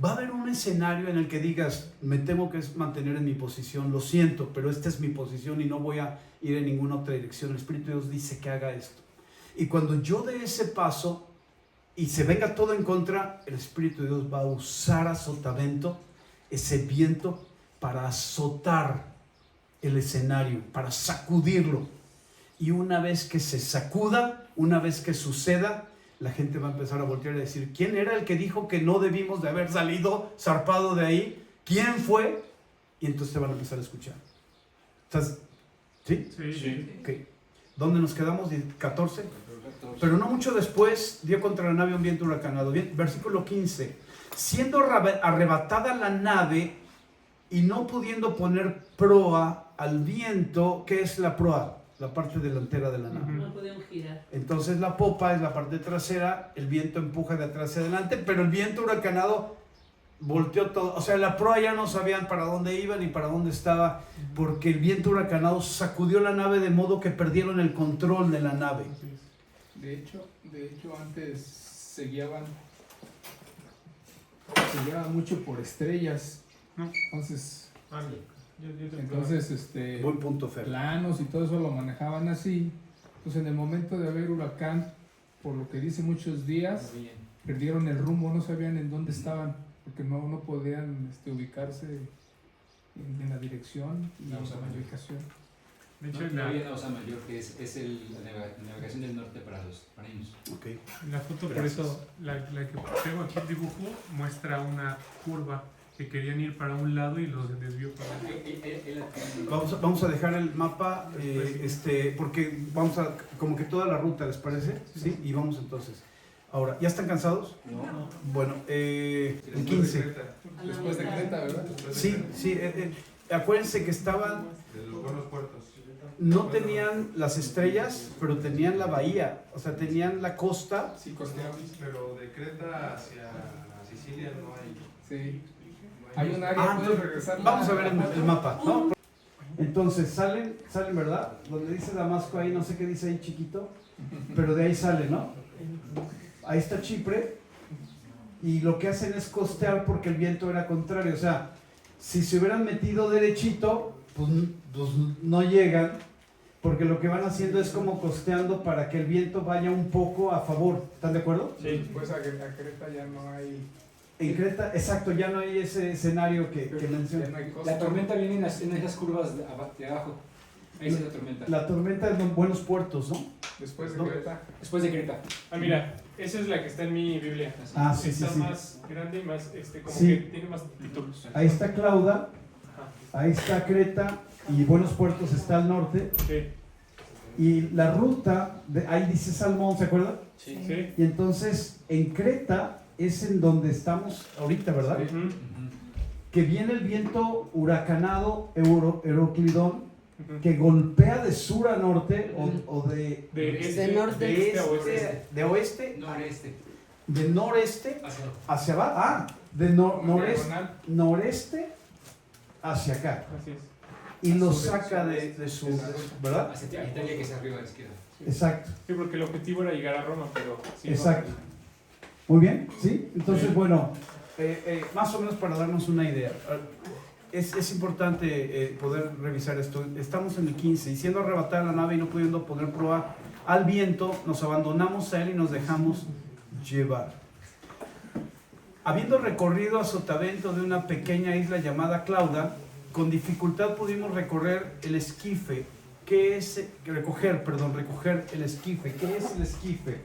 va a haber un escenario en el que digas, me tengo que mantener en mi posición, lo siento, pero esta es mi posición y no voy a ir en ninguna otra dirección. El Espíritu de Dios dice que haga esto. Y cuando yo dé ese paso y se venga todo en contra, el Espíritu de Dios va a usar a sotavento, ese viento, para azotar el escenario, para sacudirlo. Y una vez que se sacuda, una vez que suceda, la gente va a empezar a voltear y decir, ¿quién era el que dijo que no debimos de haber salido, zarpado de ahí? ¿Quién fue? Y entonces te van a empezar a escuchar. ¿Estás? ¿Sí? Sí. Ok. ¿Dónde nos quedamos? 14. Pero no mucho después dio contra la nave un viento huracanado. Bien, versículo 15. Siendo arrebatada la nave y no pudiendo poner proa al viento, ¿qué es la proa? La parte delantera de la nave. Ujú. podemos girar. Entonces la popa es la parte trasera, el viento empuja de atrás hacia adelante, pero el viento huracanado volteó todo, o sea, la proa ya no sabían para dónde iban ni para dónde estaba, porque el viento huracanado sacudió la nave de modo que perdieron el control de la nave. De hecho antes se guiaban mucho por estrellas, entonces Buen punto, Fer. planos y todo eso lo manejaban así. Entonces en el momento de haber huracán, por lo que dice muchos días, perdieron el rumbo, no sabían en dónde estaban, porque no podían ubicarse en la dirección y en la ubicación. De hecho, no había una osa mayor que es la navegación del norte para ellos. Okay. La foto, por eso, la que tengo aquí el dibujo muestra una curva que querían ir para un lado y los desvió para otro. Vamos a dejar el mapa, porque vamos a, como que toda la ruta, ¿les parece? Sí, y vamos entonces. Ahora, ¿ya están cansados? No. Bueno, el 15. Después de Creta, ¿verdad? Sí, acuérdense que estaban, De los buenos puertos. no tenían las estrellas, pero tenían la bahía, o sea, tenían la costa. Sí, costeamos. Pero de Creta hacia Sicilia no hay. Sí. Hay un área, puedes regresar. Vamos a ver el mapa, ¿no? Entonces salen, ¿verdad? Donde dice Damasco ahí, no sé qué dice ahí chiquito, pero de ahí sale, ¿no? Ahí está Chipre, y lo que hacen es costear porque el viento era contrario, o sea, si se hubieran metido derechito, pues no llegan, porque lo que van haciendo es como costeando para que el viento vaya un poco a favor. ¿Están de acuerdo? Sí. Pues a Creta ya no hay. En Creta, exacto, ya no hay ese escenario que mencioné. No hay costa. La tormenta viene en esas curvas de abajo. Ahí es la tormenta. La tormenta es en Buenos Puertos, ¿no? Después de ¿No? Creta. Después de Creta. Mira, esa es la que está en mi Biblia. Ah, sí, Está sí. más grande y más, como Sí. que tiene más títulos. Ahí está Clauda, Ajá. ahí está Creta y Buenos Puertos está al norte. Sí. Y la ruta, ahí dice Salmón, ¿se acuerdan? Sí. Y entonces en Creta es en donde estamos ahorita, ¿verdad? Ujú. Que viene el viento huracanado Euroclidón, Ujú. que golpea de sur a norte o de norte de a oeste. de oeste Noreste. de noreste hacia abajo, de noreste hacia acá. Así es. Y lo saca de su, ¿verdad? Hacia Italia, que es arriba a la izquierda. Exacto, Sí, porque el objetivo era llegar a Roma, pero sí. exacto. Muy bien, ¿sí? Entonces, bueno, más o menos para darnos una idea. Es importante poder revisar esto. Estamos en el 15 y siendo arrebatada la nave y no pudiendo poner proa al viento, nos abandonamos a él y nos dejamos llevar. Habiendo recorrido a sotavento de una pequeña isla llamada Clauda, con dificultad pudimos recorrer el esquife. Recoger el esquife. ¿Qué es el esquife?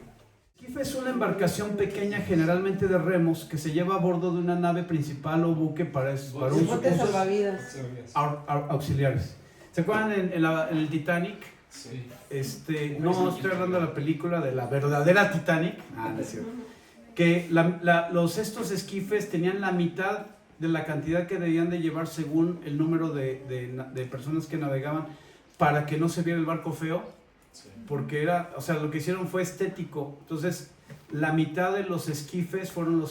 El esquife es una embarcación pequeña, generalmente de remos, que se lleva a bordo de una nave principal o buque para Bote salvavidas. auxiliares. ¿Se acuerdan en el Titanic? Sí. No estoy hablando de la película, de la verdadera Titanic. No es cierto. Que estos esquifes tenían la mitad de la cantidad que debían de llevar según el número de personas que navegaban, para que no se viera el barco feo, porque lo que hicieron fue estético. Entonces la mitad de los esquifes fueron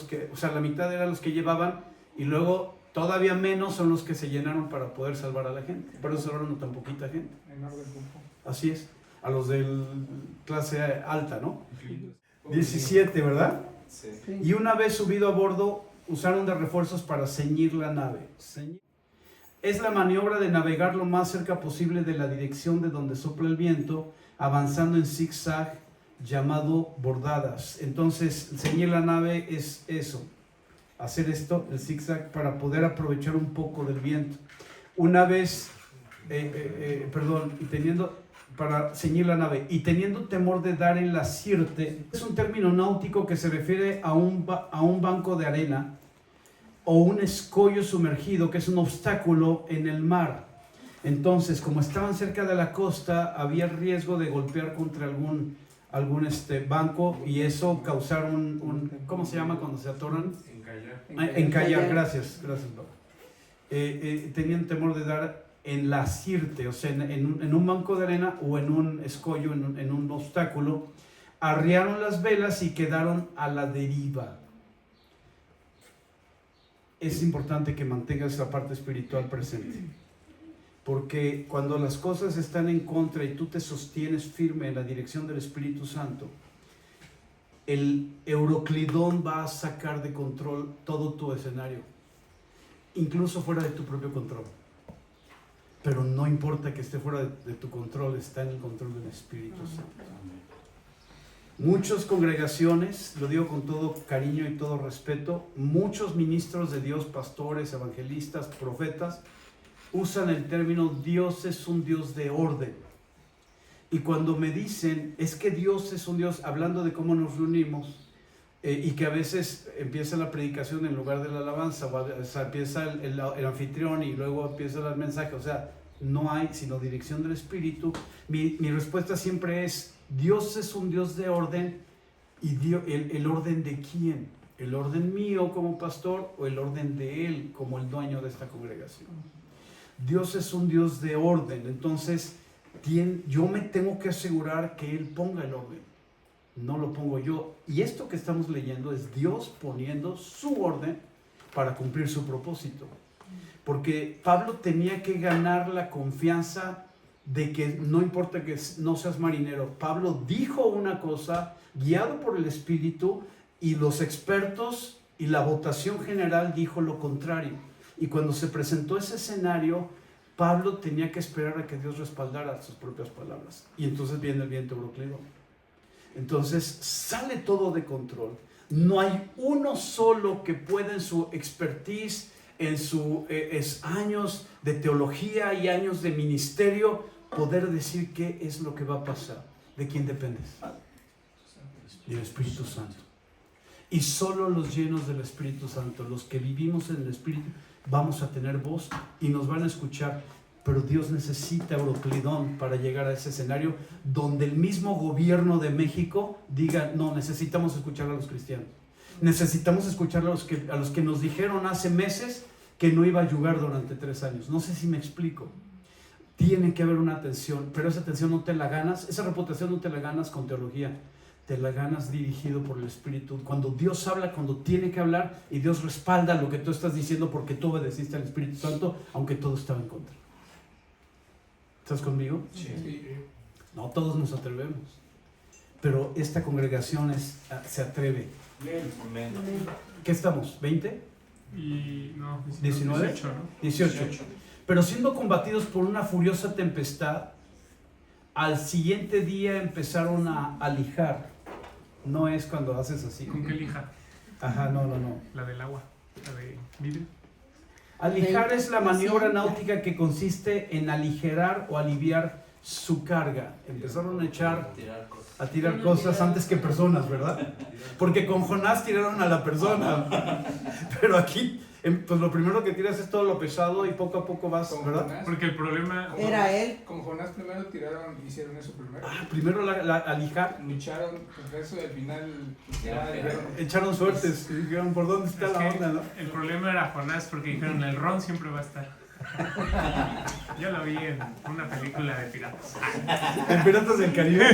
la mitad eran los que llevaban, y luego todavía menos son los que se llenaron para poder salvar a la gente. Por eso salvaron a tan poquita gente. En orden grupo. Así es, a los de clase alta, ¿no? 17, ¿verdad? Sí. Y una vez subido a bordo, usaron de refuerzos para ceñir la nave. Es la maniobra de navegar lo más cerca posible de la dirección de donde sopla el viento, avanzando en zigzag, llamado bordadas. Entonces, ceñir la nave es eso, hacer esto, el zigzag, para poder aprovechar un poco del viento. Una vez, para ceñir la nave y teniendo temor de dar en la sirte, es un término náutico que se refiere a un banco de arena o un escollo sumergido, que es un obstáculo en el mar. Entonces, como estaban cerca de la costa, había riesgo de golpear contra algún banco, y eso causar ¿cómo se llama cuando se atoran? Encallar, gracias Pablo. Tenían temor de dar en la sirte, o sea, en un banco de arena o en un escollo, en un obstáculo. Arriaron las velas y quedaron a la deriva. es importante que mantengas la parte espiritual presente. Porque cuando las cosas están en contra y tú te sostienes firme en la dirección del Espíritu Santo, el Euroclidón va a sacar de control todo tu escenario, incluso fuera de tu propio control. Pero no importa que esté fuera de tu control, está en el control del Espíritu Santo. Muchas congregaciones, lo digo con todo cariño y todo respeto, muchos ministros de Dios, pastores, evangelistas, profetas, usan el término Dios es un Dios de orden. Y cuando me dicen, es que Dios es un Dios, hablando de cómo nos reunimos, y que a veces empieza la predicación en lugar de la alabanza, o sea, empieza el anfitrión y luego empieza el mensaje, o sea, no hay sino dirección del Espíritu. Mi respuesta siempre es, Dios es un Dios de orden, y ¿el orden de quién? ¿El orden mío como pastor o el orden de Él como el dueño de esta congregación? Dios es un Dios de orden, entonces yo me tengo que asegurar que Él ponga el orden, no lo pongo yo. Y esto que estamos leyendo es Dios poniendo su orden para cumplir su propósito. Porque Pablo tenía que ganar la confianza de que no importa que no seas marinero. Pablo dijo una cosa, guiado por el Espíritu, y los expertos y la votación general dijo lo contrario. Y cuando se presentó ese escenario, Pablo tenía que esperar a que Dios respaldara sus propias palabras. Y entonces viene el viento Euroclidón. Entonces sale todo de control. No hay uno solo que pueda en su expertise, en sus años de teología y años de ministerio, poder decir qué es lo que va a pasar. ¿De quién dependes? Del Espíritu Santo. Y solo los llenos del Espíritu Santo, los que vivimos en el Espíritu, vamos a tener voz y nos van a escuchar. Pero Dios necesita Euroclidón para llegar a ese escenario donde el mismo gobierno de México diga, no, necesitamos escuchar a los cristianos. Necesitamos escuchar a los que nos dijeron hace meses que no iba a ayudar durante 3 años. No sé si me explico. Tiene que haber una atención, pero esa atención no te la ganas, esa reputación no te la ganas con teología, te la ganas dirigido por el Espíritu. Cuando Dios habla, cuando tiene que hablar, y Dios respalda lo que tú estás diciendo porque tú obedeciste al Espíritu Santo, aunque todo estaba en contra. ¿Estás conmigo? Sí. No todos nos atrevemos, pero esta congregación se atreve. Amén. ¿Qué estamos? ¿20? Y no, 19, 18, ¿no? 18. Pero siendo combatidos por una furiosa tempestad, al siguiente día empezaron a lijar. No es cuando haces así. ¿Con qué lija? Ajá, no. La del agua, la de vidrio. Alijar es la maniobra náutica que consiste en aligerar o aliviar su carga. Empezaron a tirar cosas antes que personas, ¿verdad? Porque con Jonás tiraron a la persona. Pero aquí, pues lo primero que tiras es todo lo pesado y poco a poco vas, ¿verdad? Jonás, Porque el problema... Era él. Con Jonás primero hicieron eso primero. Primero alijar. Lucharon, pues eso y al final ya Echaron suertes. Dijeron, ¿por dónde está la onda, no? El problema era Jonás porque dijeron, el ron siempre va a estar. Yo lo vi en una película de piratas. En Piratas del Caribe.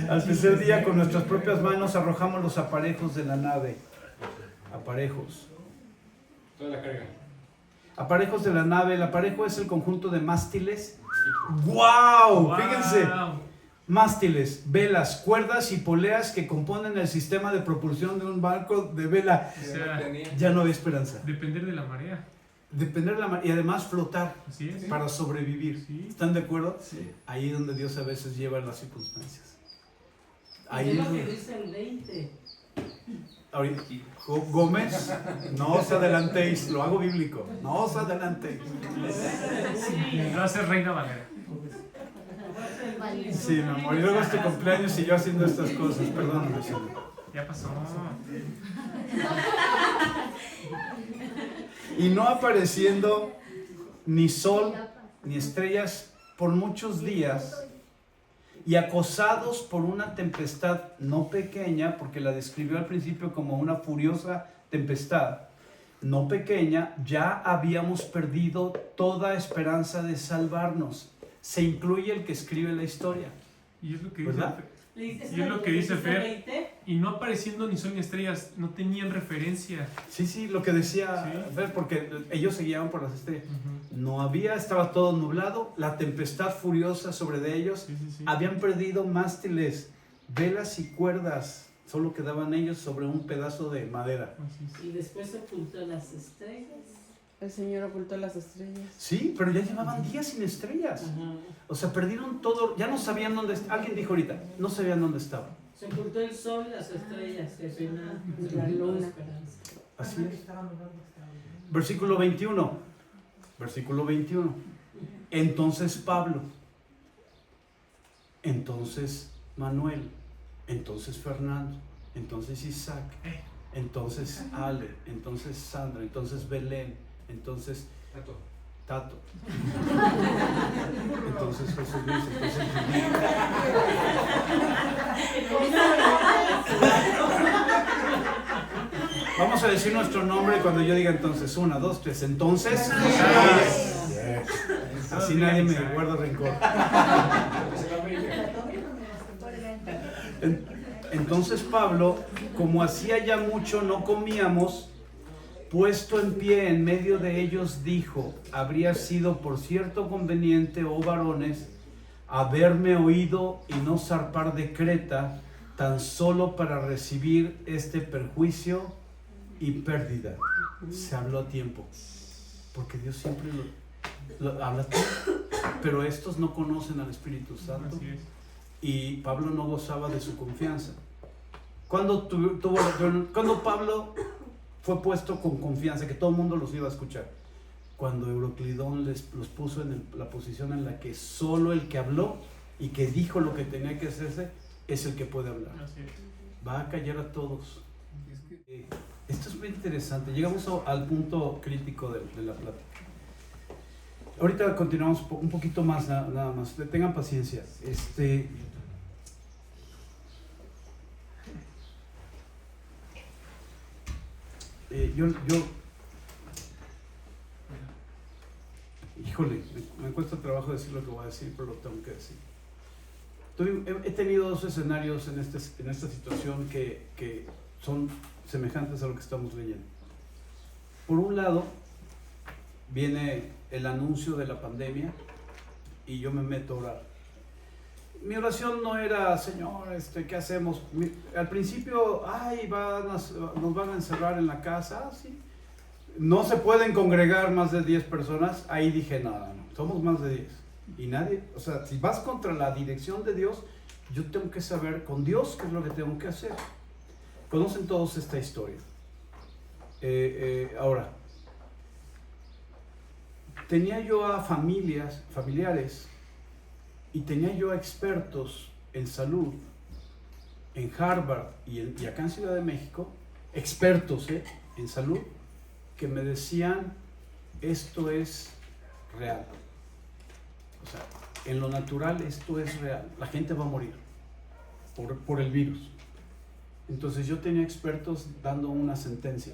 Al tercer día, con nuestras propias manos arrojamos los aparejos de la nave. Aparejos. Toda la carga. Aparejos de la nave. El aparejo es el conjunto de mástiles. ¡Wow! Fíjense. Mástiles, velas, cuerdas y poleas que componen el sistema de propulsión de un barco de vela. O sea, Ya no hay esperanza. depender de la marea. Depender de la y además flotar Así es. para sobrevivir. Sí. ¿Están de acuerdo? Sí. Ahí es donde Dios a veces lleva las circunstancias. Ahí Es es lo que donde- dice el 20. ahorita, Gómez, no os adelantéis, lo hago bíblico, no os adelantéis. Lo hace Reina Valera. Sí, mi amor, y luego es tu cumpleaños y yo haciendo estas cosas, perdóname, Señor. Ya pasó. Y no apareciendo ni sol ni estrellas por muchos días, y acosados por una tempestad no pequeña, porque la describió al principio como una furiosa tempestad, no pequeña, ya habíamos perdido toda esperanza de salvarnos. Se incluye el que escribe la historia. Y es lo que ¿Verdad? dice, y es lo que dice Fer. 20. y no apareciendo ni sol ni estrellas, no tenían referencia. Sí, lo que decía, ver, porque ellos se guiaban por las estrellas. No había, estaba todo nublado, la tempestad furiosa sobre de ellos, habían perdido mástiles, velas y cuerdas, solo quedaban ellos sobre un pedazo de madera. Y después ocultó las estrellas. El Señor ocultó las estrellas. Sí, pero ya llevaban días sin estrellas. O sea, perdieron todo, ya no sabían dónde, alguien dijo ahorita, no sabían dónde estaban. Se ocultó el sol, las estrellas, la luna. Así es. Versículo 21. Versículo 21. Entonces Pablo, entonces Manuel, entonces Fernando, entonces Isaac, entonces Ale, entonces Sandra, entonces Belén, entonces Tato, entonces José Luis, entonces vamos a decir nuestro nombre cuando yo diga entonces. 1, 2, 3. Entonces. Así nadie me guarda rencor. Entonces Pablo, como hacía ya mucho no comíamos, puesto en pie en medio de ellos, dijo: habría sido por cierto conveniente, oh varones, haberme oído y no zarpar de Creta, tan solo para recibir este perjuicio y pérdida. Se habló a tiempo, porque Dios siempre lo habla a tiempo, pero estos no conocen al Espíritu Santo y Pablo no gozaba de su confianza. Cuando Pablo fue puesto con confianza, que todo el mundo los iba a escuchar, cuando Euroclidón los puso en la posición en la que solo el que habló y que dijo lo que tenía que hacerse es el que puede hablar. Va a callar a todos. Esto es muy interesante. Llegamos al punto crítico de la plática. Ahorita continuamos un poquito más, nada más. Tengan paciencia. Híjole, me cuesta trabajo decir lo que voy a decir, pero lo tengo que decir. He tenido dos escenarios en esta situación que son semejantes a lo que estamos leyendo. Por un lado, viene el anuncio de la pandemia y yo me meto a orar. Mi oración no era: Señor, ¿qué hacemos? Al principio, nos van a encerrar en la casa, sí. No se pueden congregar más de 10 personas. Ahí dije, no, somos más de 10. Y nadie, o sea, si vas contra la dirección de Dios, yo tengo que saber con Dios qué es lo que tengo que hacer. Conocen todos esta historia. Ahora, tenía yo a familiares, y tenía yo a expertos en salud, en Harvard y acá en Ciudad de México, expertos en salud, que me decían: esto es real. O sea, en lo natural esto es real. La gente va a morir por el virus. Entonces yo tenía expertos dando una sentencia.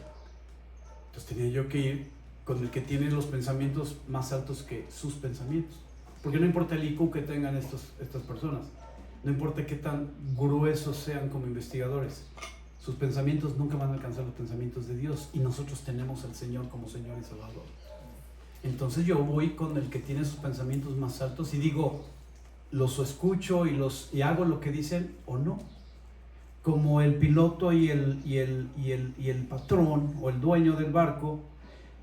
Entonces tenía yo que ir con el que tiene los pensamientos más altos que sus pensamientos. Porque no importa el IQ que tengan estas personas, no importa qué tan gruesos sean como investigadores, sus pensamientos nunca van a alcanzar los pensamientos de Dios, y nosotros tenemos al Señor como Señor y Salvador. Entonces yo voy con el que tiene sus pensamientos más altos y digo, los escucho y hago lo que dicen o no. Como el piloto y el patrón o el dueño del barco,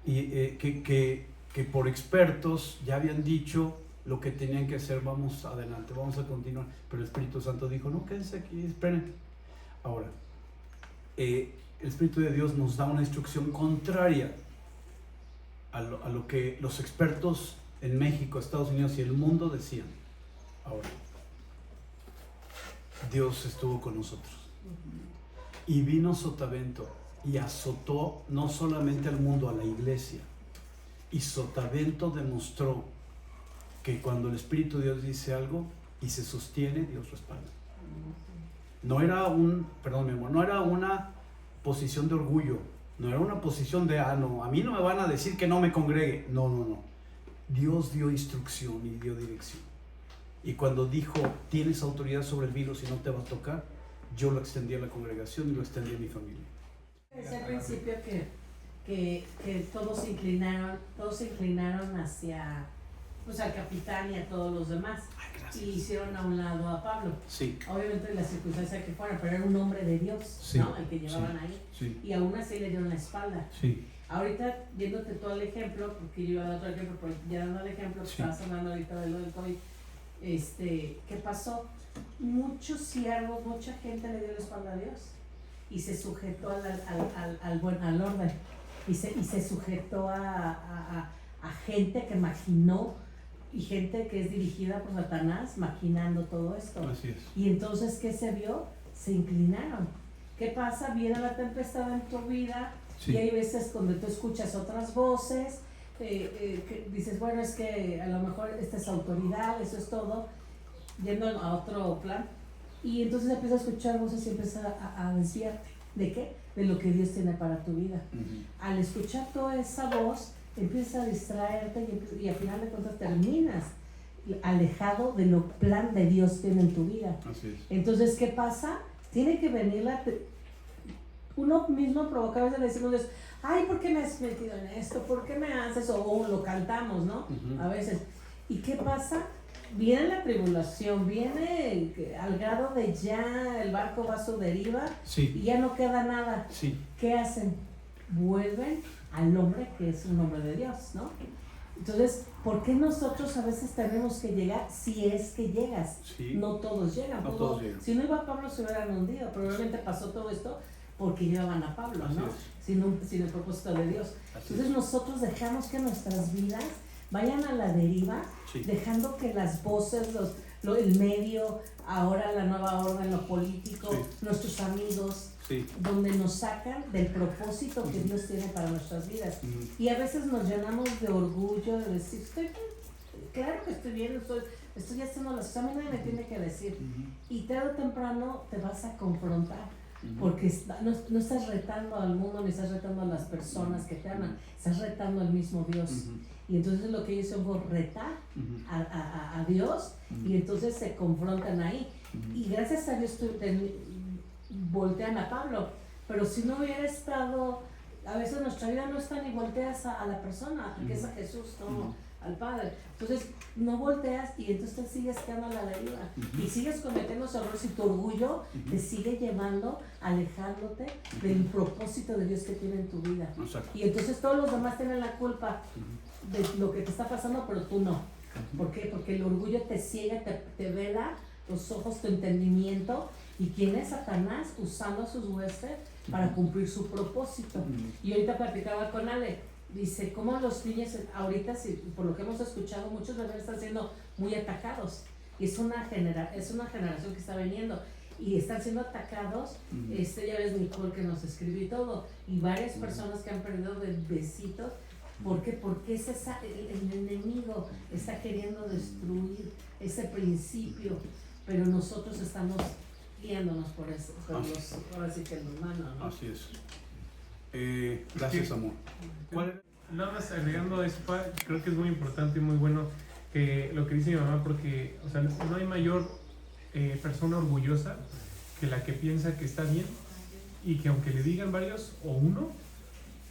que por expertos ya habían dicho lo que tenían que hacer: vamos adelante, vamos a continuar. Pero el Espíritu Santo dijo: no, quédense aquí, esperen. Ahora, el Espíritu de Dios nos da una instrucción contraria a lo que los expertos en México, Estados Unidos y el mundo decían. Ahora, Dios estuvo con nosotros y vino Sotavento y azotó no solamente al mundo, a la iglesia. Y Sotavento demostró que cuando el Espíritu de Dios dice algo y se sostiene, Dios respalda. No era no era una posición de orgullo, no era una posición de, no, a mí no me van a decir que no me congregue. No. Dios dio instrucción y dio dirección. Y cuando dijo: tienes autoridad sobre el virus y no te va a tocar, yo lo extendí a la congregación y lo extendí a mi familia. Desde el principio que todos se inclinaron hacia, pues, al capitán y a todos los demás. Y hicieron a un lado a Pablo. Sí. Obviamente la circunstancia que fuera, pero era un hombre de Dios, Sí. ¿no? El que llevaban ahí. Sí. Y aún así le dieron la espalda. Sí. Ahorita, viéndote todo el ejemplo, porque yo iba a dar otro ejemplo, pero ya dando el ejemplo, que Sí. estabas hablando ahorita de lo del COVID, ¿qué pasó? Muchos siervos, mucha gente le dio la espalda a Dios y se sujetó al orden y se sujetó a gente que maquinó y gente que es dirigida por Satanás maquinando todo esto. Así es. Y entonces, ¿qué se vio? Se inclinaron. ¿Qué pasa? Viene la tempestad en tu vida. Sí. Y hay veces cuando tú escuchas otras voces, que dices, bueno, es que a lo mejor esta es autoridad, eso es todo, yendo a otro plan. Y entonces empiezas a escuchar voces y empiezas a desviarte. ¿De qué? De lo que Dios tiene para tu vida. Al escuchar toda esa voz, empiezas a distraerte y al final de cuentas terminas alejado de lo plan de Dios tiene en tu vida. Así es. Entonces, ¿qué pasa? Tiene que venir uno mismo provoca, a veces le decimos, ay, ¿por qué me has metido en esto? ¿Por qué me haces? O lo cantamos, ¿no? A veces. ¿Y qué pasa? Viene la tribulación, viene al grado de ya el barco va a su deriva y ya no queda nada. Sí. ¿Qué hacen? Vuelven al hombre que es un hombre de Dios, ¿no? Entonces, ¿por qué nosotros a veces tenemos que llegar si es que llegas? Sí. No todos llegan. No todos llegan. Si no iba Pablo se hubieran hundido. Probablemente pasó todo esto porque llevaban a Pablo, ¿no? Sin el propósito de Dios. Entonces nosotros dejamos que nuestras vidas vayan a la deriva, dejando que las voces, el medio, ahora la nueva orden, lo político, nuestros amigos, donde nos sacan del propósito que Dios tiene para nuestras vidas. Y a veces nos llenamos de orgullo, de decir, claro que estoy bien, estoy haciendo las cosas, a mí nadie me tiene que decir. Y tarde o temprano te vas a confrontar, porque no estás retando al mundo, ni estás retando a las personas que te aman, estás retando al mismo Dios. Y entonces lo que ellos hicieron fue retar a Dios, y entonces se confrontan ahí. Y gracias a Dios voltean a Pablo, pero si no hubiera estado, a veces nuestra vida no está ni volteas a la persona, que es a Jesús, no al Padre. Entonces no volteas y entonces te sigues quedando a la deriva y sigues cometiendo esos errores y tu orgullo te sigue llevando, alejándote del propósito de Dios que tiene en tu vida. Y entonces todos los demás tienen la culpa de lo que te está pasando, pero tú no. ¿Por qué? Porque el orgullo te ciega, te vela los ojos, tu entendimiento. ¿Y quién es Satanás? Usando a sus huestes para cumplir su propósito. Y ahorita platicaba con Ale, dice, ¿cómo los niños ahorita, por lo que hemos escuchado, muchos bebés están siendo muy atacados? Y es una generación que está viniendo y están siendo atacados. Ya ves Nicole que nos escribió y todo, y varias personas que han perdido besitos. ¿Por qué? Porque el enemigo está queriendo destruir ese principio, pero nosotros estamos guiándonos por eso, ahora sí que el humano, ¿no? Así es. Gracias, amor. Nada más agregando a eso, creo que es muy importante y muy bueno que lo que dice mi mamá, porque o sea, no hay mayor persona orgullosa que la que piensa que está bien y que aunque le digan varios o uno,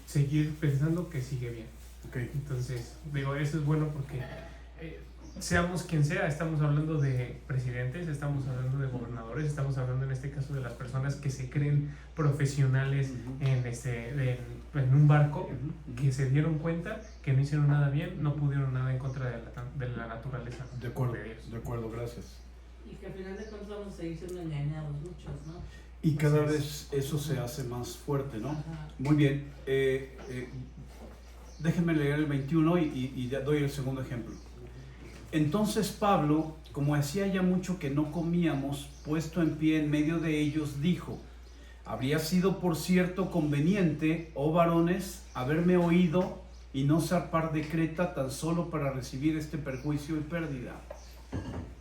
seguir pensando que sigue bien. Entonces, digo, eso es bueno porque seamos quien sea, estamos hablando de presidentes, estamos hablando de gobernadores, estamos hablando en este caso de las personas que se creen profesionales en un barco, que se dieron cuenta que no hicieron nada bien, no pudieron nada en contra de la naturaleza. De acuerdo, gracias. Y que al final de cuentas vamos a seguir siendo engañados muchos, ¿no? Y cada vez eso se hace más fuerte, ¿no? Muy bien. Déjenme leer el 21 y doy el segundo ejemplo. Entonces Pablo, como hacía ya mucho que no comíamos, puesto en pie en medio de ellos, dijo: habría sido por cierto conveniente, oh varones, haberme oído y no zarpar de Creta tan solo para recibir este perjuicio y pérdida.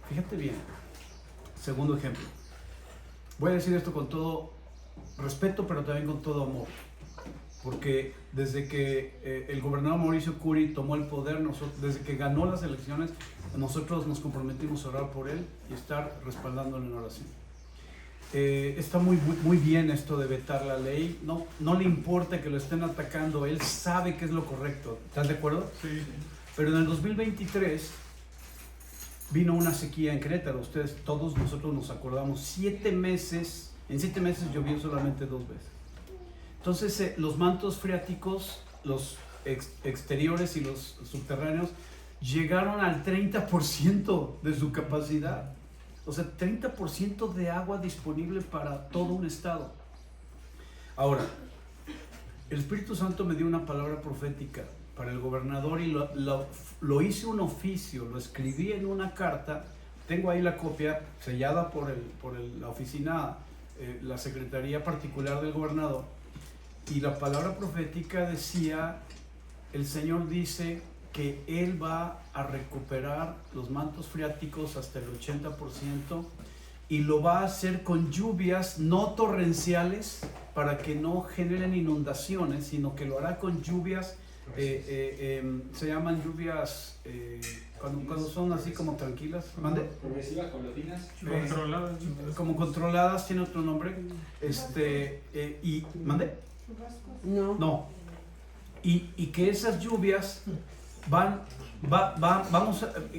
Fíjate bien. Segundo ejemplo. Voy a decir esto con todo respeto, pero también con todo amor. Porque desde que el gobernador Mauricio Curi tomó el poder, desde que ganó las elecciones, nosotros nos comprometimos a orar por él y estar respaldándolo en oración. está muy bien esto de vetar la ley. No le importa que lo estén atacando, él sabe que es lo correcto. ¿Estás de acuerdo? Sí. Pero en el 2023 vino una sequía en Querétaro. Ustedes, todos nosotros nos acordamos, 7 meses, en 7 meses llovió solamente 2 veces. Entonces los mantos freáticos, los exteriores y los subterráneos, llegaron al 30% de su capacidad. O sea, 30% de agua disponible para todo un estado. Ahora, el Espíritu Santo me dio una palabra profética para el gobernador y lo hice un oficio, lo escribí en una carta. Tengo ahí la copia sellada por la oficina, la secretaría particular del gobernador. Y la palabra profética decía, el Señor dice que Él va a recuperar los mantos freáticos hasta el 80% y lo va a hacer con lluvias no torrenciales para que no generen inundaciones, sino que lo hará con lluvias, se llaman lluvias, cuando son así como tranquilas. ¿Mande? Progresivas, paulatinas. Controladas. Como controladas, tiene otro nombre. Y ¿mande? No. Y que esas lluvias vamos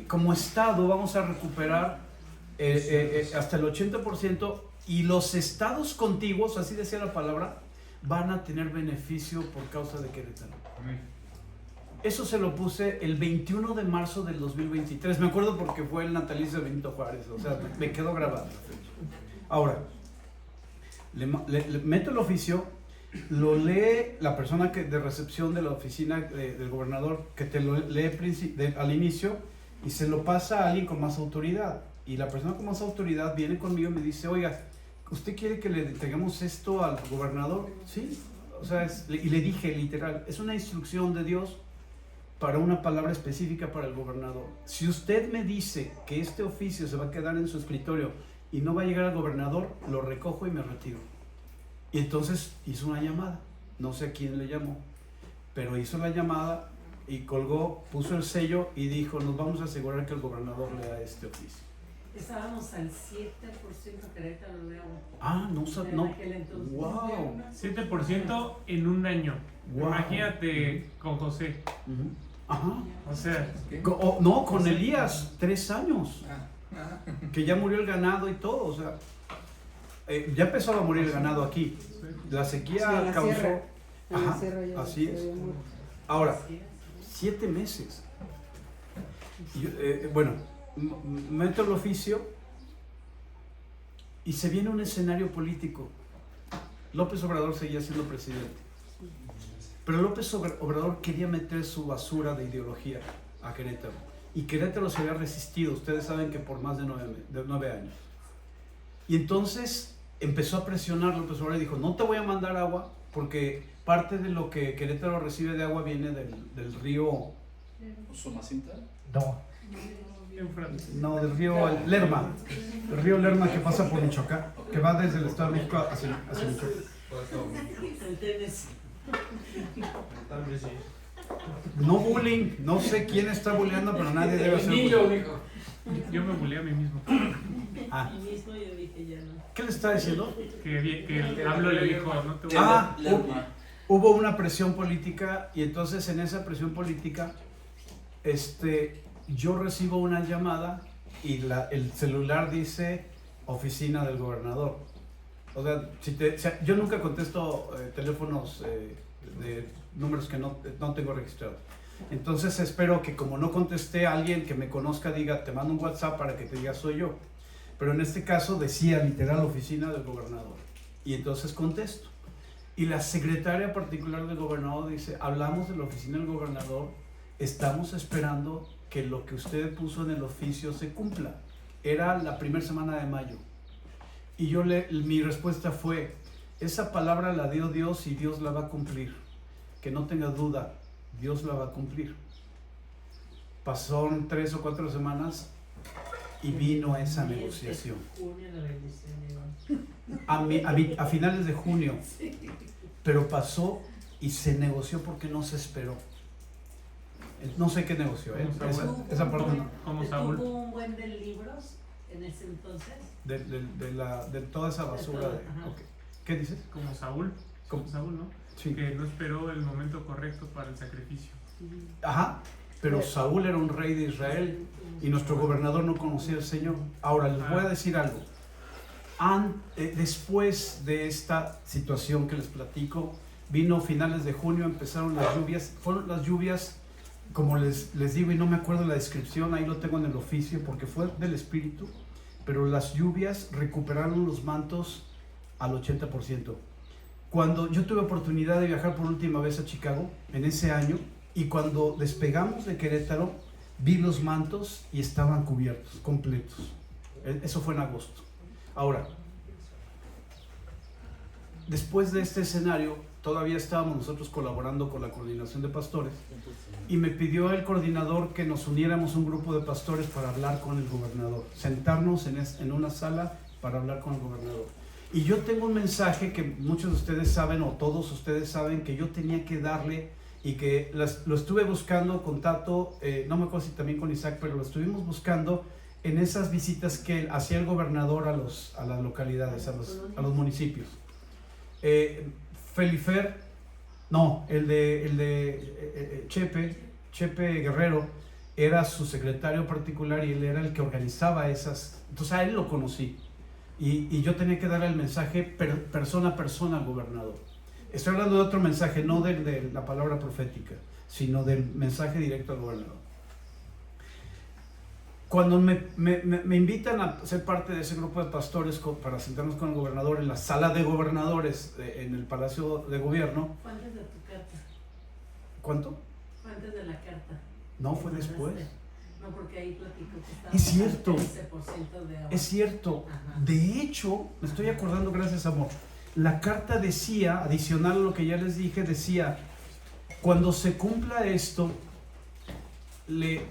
como estado vamos a recuperar hasta el 80%, y los estados contiguos, así decía la palabra, van a tener beneficio por causa de Querétaro. Eso se lo puse el 21 de marzo del 2023. Me acuerdo porque fue el natalicio de Benito Juárez, o sea, me quedó grabado. Ahora, le meto el oficio, lo lee la persona de recepción de la oficina del gobernador, que te lo lee al inicio, y se lo pasa a alguien con más autoridad. Y la persona con más autoridad viene conmigo y me dice, oiga, ¿usted quiere que le entregamos esto al gobernador? Sí. O sea, y le dije literal, es una instrucción de Dios para una palabra específica para el gobernador. Si usted me dice que este oficio se va a quedar en su escritorio y no va a llegar al gobernador, lo recojo y me retiro. Y entonces hizo una llamada, no sé a quién le llamó, pero hizo la llamada y colgó, puso el sello y dijo, nos vamos a asegurar que el gobernador lea este oficio. Estábamos al 7% Querétaro de agua. Ah, no. Wow. 7% en un año. Wow. Imagínate con José. Ajá. O sea, no, con Elías, 3 años. Que ya murió el ganado y todo, o sea. Ya empezó a morir el ganado aquí. La sequía causó. Ajá, así es. Ahora, 7 meses. Bueno, meto el oficio y se viene un escenario político. López Obrador seguía siendo presidente, pero López Obrador quería meter su basura de ideología a Querétaro, y Querétaro se había resistido, ustedes saben que por más de 9 años. Y entonces empezó a presionar López Obrador y dijo, no te voy a mandar agua, porque parte de lo que Querétaro recibe de agua viene del río... ¿Somacinta? No, del río Lerma. El río Lerma, que pasa por Michoacán, que va desde el Estado de México hacia Michoacán. No bullying, no sé quién está bulleando, pero nadie debe hacer bullying. Yo me bulleé a mí mismo. ¿Qué le está diciendo? Que Pablo le dijo, no te voy a... Hubo una presión política, y entonces en esa presión política, yo recibo una llamada y el celular dice oficina del gobernador. O sea, yo nunca contesto teléfonos de números que no tengo registrados. Entonces espero que, como no contesté, alguien que me conozca diga, te mando un WhatsApp para que te diga soy yo. Pero en este caso decía literal oficina del gobernador. Y entonces contesto. Y la secretaria particular del gobernador dice, hablamos de la oficina del gobernador, estamos esperando que lo que usted puso en el oficio se cumpla. Era la primera semana de mayo. Y mi respuesta fue, esa palabra la dio Dios y Dios la va a cumplir. Que no tenga duda, Dios la va a cumplir. Pasaron 3 o 4 semanas y vino esa negociación. A finales de junio. Pero pasó y se negoció porque no se esperó. No sé qué negoció, esa parte no. Como Saúl. Hubo un buen de libros en ese entonces. De toda esa basura. Ajá. Okay. ¿Qué dices? Como Saúl, ¿no? Sí. Que no esperó el momento correcto para el sacrificio. Ajá, pero Saúl era un rey de Israel y nuestro gobernador no conocía al Señor. Ahora, les voy a decir algo. Después de esta situación que les platico, vino finales de junio, empezaron las lluvias. Fueron las lluvias, como les digo, y no me acuerdo la descripción, ahí lo tengo en el oficio, porque fue del Espíritu, pero las lluvias recuperaron los mantos al 80%. Cuando yo tuve oportunidad de viajar por última vez a Chicago, en ese año, y cuando despegamos de Querétaro, vi los mantos y estaban cubiertos, completos. Eso fue en agosto. Ahora, después de este escenario, todavía estábamos nosotros colaborando con la coordinación de pastores y me pidió el coordinador que nos uniéramos un grupo de pastores para hablar con el gobernador, sentarnos en una sala para hablar con el gobernador. Y yo tengo un mensaje que muchos de ustedes saben, o todos ustedes saben, que yo tenía que darle y que lo estuve buscando con Tato, no me acuerdo si también con Isaac, pero lo estuvimos buscando en esas visitas que hacía el gobernador a las localidades, a los municipios. Felifer, no, el de Chepe Guerrero era su secretario particular y él era el que organizaba esas. Entonces a él lo conocí y yo tenía que darle el mensaje persona a persona al gobernador. Estoy hablando de otro mensaje, no de la palabra profética, sino del mensaje directo al gobernador. Cuando me invitan a ser parte de ese grupo de pastores para sentarnos con el gobernador en la sala de gobernadores en el Palacio de Gobierno. ¿Fue antes de tu carta? ¿Cuánto? Fue antes de la carta. No, fue después. No, porque ahí platicó que estaba Es cierto. 15% de ahorro. Es cierto. Ajá. De hecho, me estoy acordando, gracias amor. La carta decía, adicional a lo que ya les dije, decía, cuando se cumpla esto, le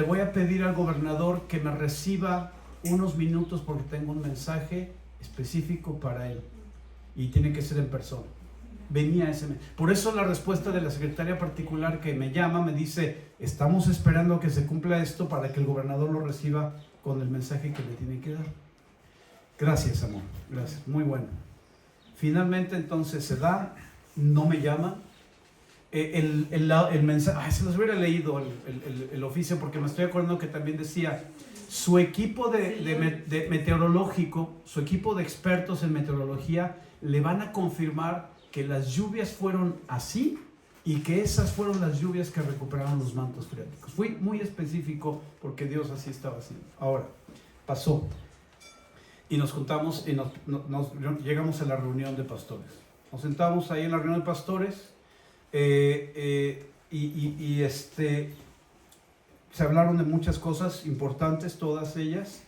voy a pedir al gobernador que me reciba unos minutos porque tengo un mensaje específico para él y tiene que ser en persona. Venía ese mes. Por eso la respuesta de la secretaria particular que me llama me dice, estamos esperando que se cumpla esto para que el gobernador lo reciba con el mensaje que le tiene que dar. Gracias, amor. Gracias. Muy bueno. Finalmente entonces se da, no me llama. El mensaje, se los hubiera leído el oficio porque me estoy acordando que también decía, su equipo de meteorológico, su equipo de expertos en meteorología le van a confirmar que las lluvias fueron así y que esas fueron las lluvias que recuperaron los mantos freáticos. Fui muy específico porque Dios así estaba haciendo. Ahora, pasó y nos juntamos y llegamos a la reunión de pastores. Nos sentamos ahí en la reunión de pastores. Se hablaron de muchas cosas importantes, todas ellas,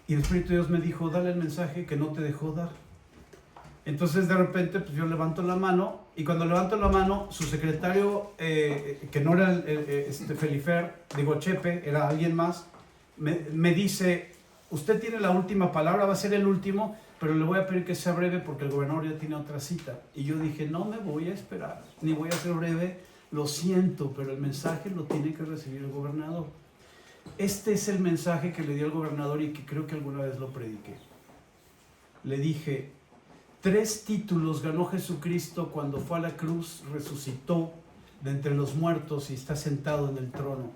y el Espíritu de Dios me dijo, dale el mensaje que no te dejó dar. Entonces de repente pues yo levanto la mano, y cuando levanto la mano, su secretario, que no era Felifer, digo Chepe, era alguien más, me dice, usted tiene la última palabra, va a ser el último, pero le voy a pedir que sea breve porque el gobernador ya tiene otra cita. Y yo dije, no me voy a esperar, ni voy a ser breve, lo siento, pero el mensaje lo tiene que recibir el gobernador. Este es el mensaje que le dio el gobernador y que creo que alguna vez lo prediqué. Le dije, 3 títulos ganó Jesucristo cuando fue a la cruz, resucitó de entre los muertos y está sentado en el trono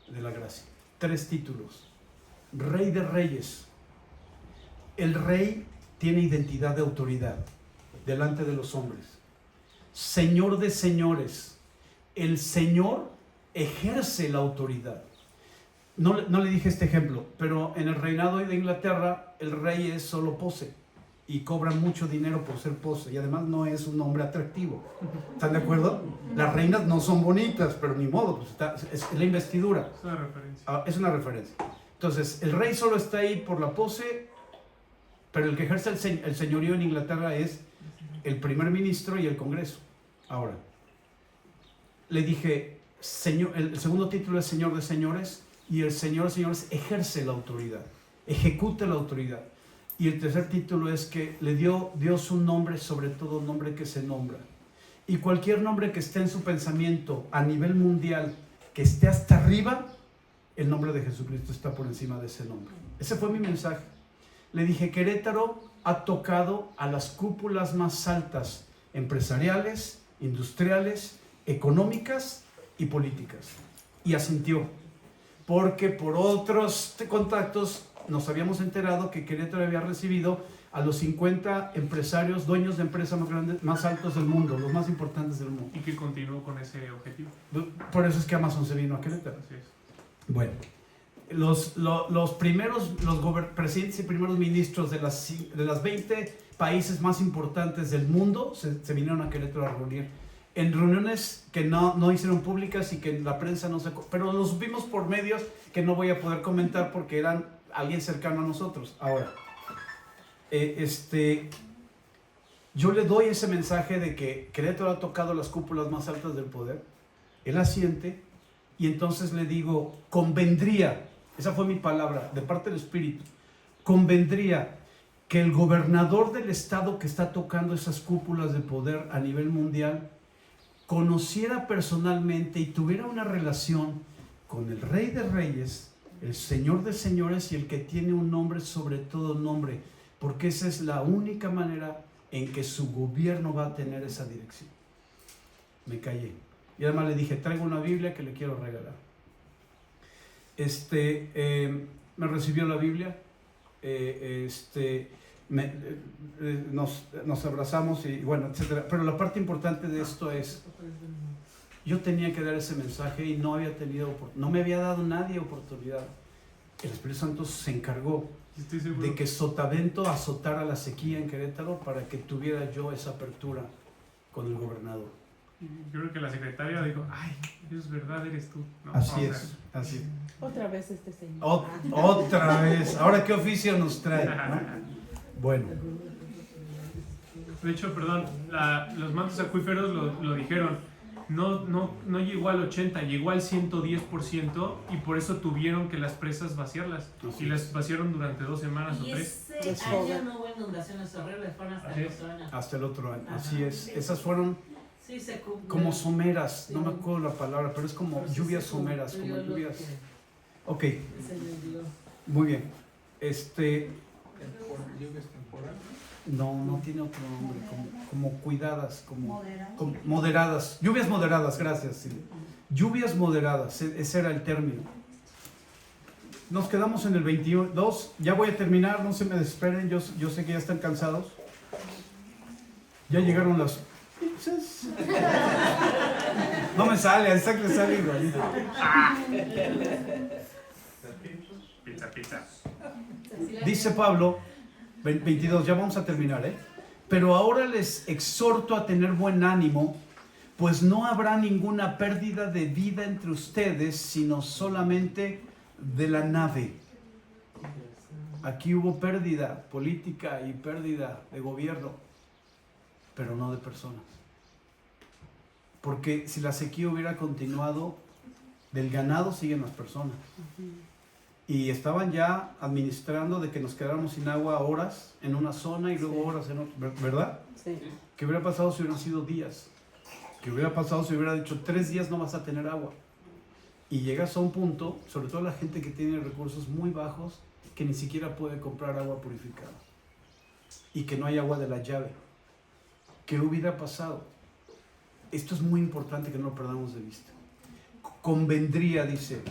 de la gracia. 3 títulos. Rey de Reyes. El rey tiene identidad de autoridad delante de los hombres. Señor de señores. El Señor ejerce la autoridad. No le dije este ejemplo, pero en el reinado de Inglaterra el rey es solo pose y cobra mucho dinero por ser pose y además no es un hombre atractivo. ¿Están de acuerdo? Las reinas no son bonitas, pero ni modo, pues es la investidura. Es una referencia. Es una referencia. Entonces, el rey solo está ahí por la pose, pero el que ejerce el señorío en Inglaterra es el primer ministro y el Congreso. Ahora, le dije, el segundo título es Señor de Señores, y el Señor de Señores ejerce la autoridad, ejecuta la autoridad. Y el tercer título es que le dio Dios un nombre, sobre todo un nombre que se nombra. Y cualquier nombre que esté en su pensamiento a nivel mundial, que esté hasta arriba, el nombre de Jesucristo está por encima de ese nombre. Ese fue mi mensaje. Le dije, Querétaro ha tocado a las cúpulas más altas empresariales, industriales, económicas y políticas. Y asintió, porque por otros contactos nos habíamos enterado que Querétaro había recibido a los 50 empresarios, dueños de empresas más grandes, más altos del mundo, los más importantes del mundo. Y que continuó con ese objetivo. Por eso es que Amazon se vino a Querétaro. Así es. Bueno, los presidentes y primeros ministros de las 20 países más importantes del mundo se vinieron a Querétaro a reunir en reuniones que no hicieron públicas y que la prensa no sacó, pero los vimos por medios que no voy a poder comentar porque eran alguien cercano a nosotros. Ahora, yo le doy ese mensaje de que Querétaro ha tocado las cúpulas más altas del poder. Él asiente y entonces le digo, convendría, esa fue mi palabra de parte del Espíritu, convendría que el gobernador del estado que está tocando esas cúpulas de poder a nivel mundial conociera personalmente y tuviera una relación con el Rey de Reyes, el Señor de Señores y el que tiene un nombre sobre todo nombre, porque esa es la única manera en que su gobierno va a tener esa dirección. Me callé. Y además le dije, traigo una Biblia que le quiero regalar. Me recibió la Biblia, nos abrazamos y bueno, etcétera. Pero la parte importante de esto es, yo tenía que dar ese mensaje y no me había dado nadie oportunidad. El Espíritu Santo se encargó de que Sotavento azotara la sequía en Querétaro para que tuviera yo esa apertura con el gobernador. Yo creo que la secretaria dijo, ay, es verdad, eres tú. ¿No? Así es. Otra vez este señor. Otra vez. Ahora, ¿qué oficio nos trae? ¿No? Bueno. De hecho, perdón, los mantos acuíferos lo dijeron. No llegó al 80, llegó al 110% y por eso tuvieron que las presas vaciarlas. Y las vaciaron durante 2 semanas o 3. Y ese año no hubo inundaciones horribles, fueron hasta el otro año. Hasta el otro año, Ajá. así es. Esas fueron sí, se cumplió. como someras, no me acuerdo la palabra, pero es como lluvias someras, como lluvias. Ok, muy bien. ¿Lluvias temporales? No tiene otro nombre, como cuidadas, como moderadas. Lluvias moderadas, gracias. Sí. Lluvias moderadas, ese era el término. Nos quedamos en el 22, ya voy a terminar, no se me desesperen, yo sé que ya están cansados. Ya llegaron las pizzas. No me sale, a Isaac le sale igualito. Pizza. Dice Pablo, 22, ya vamos a terminar, pero ahora les exhorto a tener buen ánimo, pues no habrá ninguna pérdida de vida entre ustedes, sino solamente de la nave. Aquí hubo pérdida política y pérdida de gobierno, pero no de personas. Porque si la sequía hubiera continuado, del ganado siguen las personas. Y estaban ya administrando de que nos quedáramos sin agua horas en una zona y luego horas en otra, ¿verdad? Sí. ¿Qué hubiera pasado si hubieran sido días? ¿Qué hubiera pasado si hubiera dicho 3 días no vas a tener agua? Y llegas a un punto, sobre todo la gente que tiene recursos muy bajos, que ni siquiera puede comprar agua purificada. Y que no hay agua de la llave. ¿Qué hubiera pasado? Esto es muy importante que no lo perdamos de vista. Convendría, dice,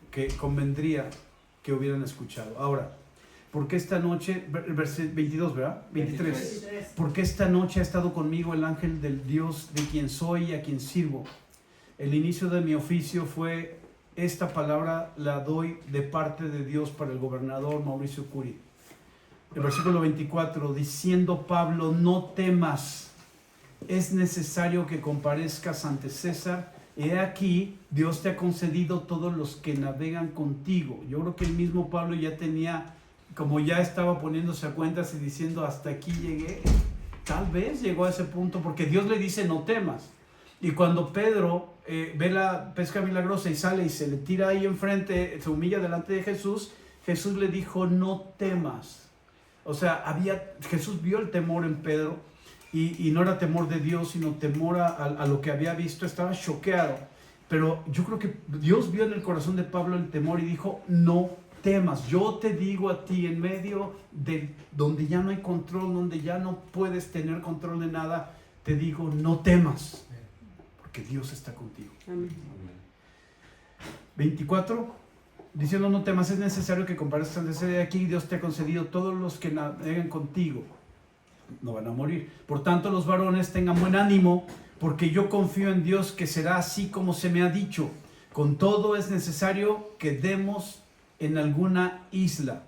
que convendría que hubieran escuchado. Ahora, ¿por qué esta noche, versículo 22, ¿verdad? 23. Porque esta noche ha estado conmigo el ángel del Dios de quien soy y a quien sirvo. El inicio de mi oficio fue, esta palabra la doy de parte de Dios para el gobernador Mauricio Curi. El versículo 24, diciendo Pablo, no temas, es necesario que comparezcas ante César. He aquí, Dios te ha concedido todos los que navegan contigo. Yo creo que el mismo Pablo ya tenía, como ya estaba poniéndose a cuentas y diciendo, hasta aquí llegué. Tal vez llegó a ese punto, porque Dios le dice, no temas. Y cuando Pedro ve la pesca milagrosa y sale y se le tira ahí enfrente, se humilla delante de Jesús, Jesús le dijo, no temas. O sea, Jesús vio el temor en Pedro. Y no era temor de Dios, sino temor a lo que había visto. Estaba choqueado. Pero yo creo que Dios vio en el corazón de Pablo el temor y dijo, no temas. Yo te digo a ti, en medio de donde ya no hay control, donde ya no puedes tener control de nada, te digo, no temas, porque Dios está contigo. Amén. 24, diciendo no temas, es necesario que comparezcas desde aquí, Dios te ha concedido, todos los que naveguen contigo no van a morir. Por tanto, los varones tengan buen ánimo, porque yo confío en Dios que será así como se me ha dicho. Con todo es necesario que demos en alguna isla.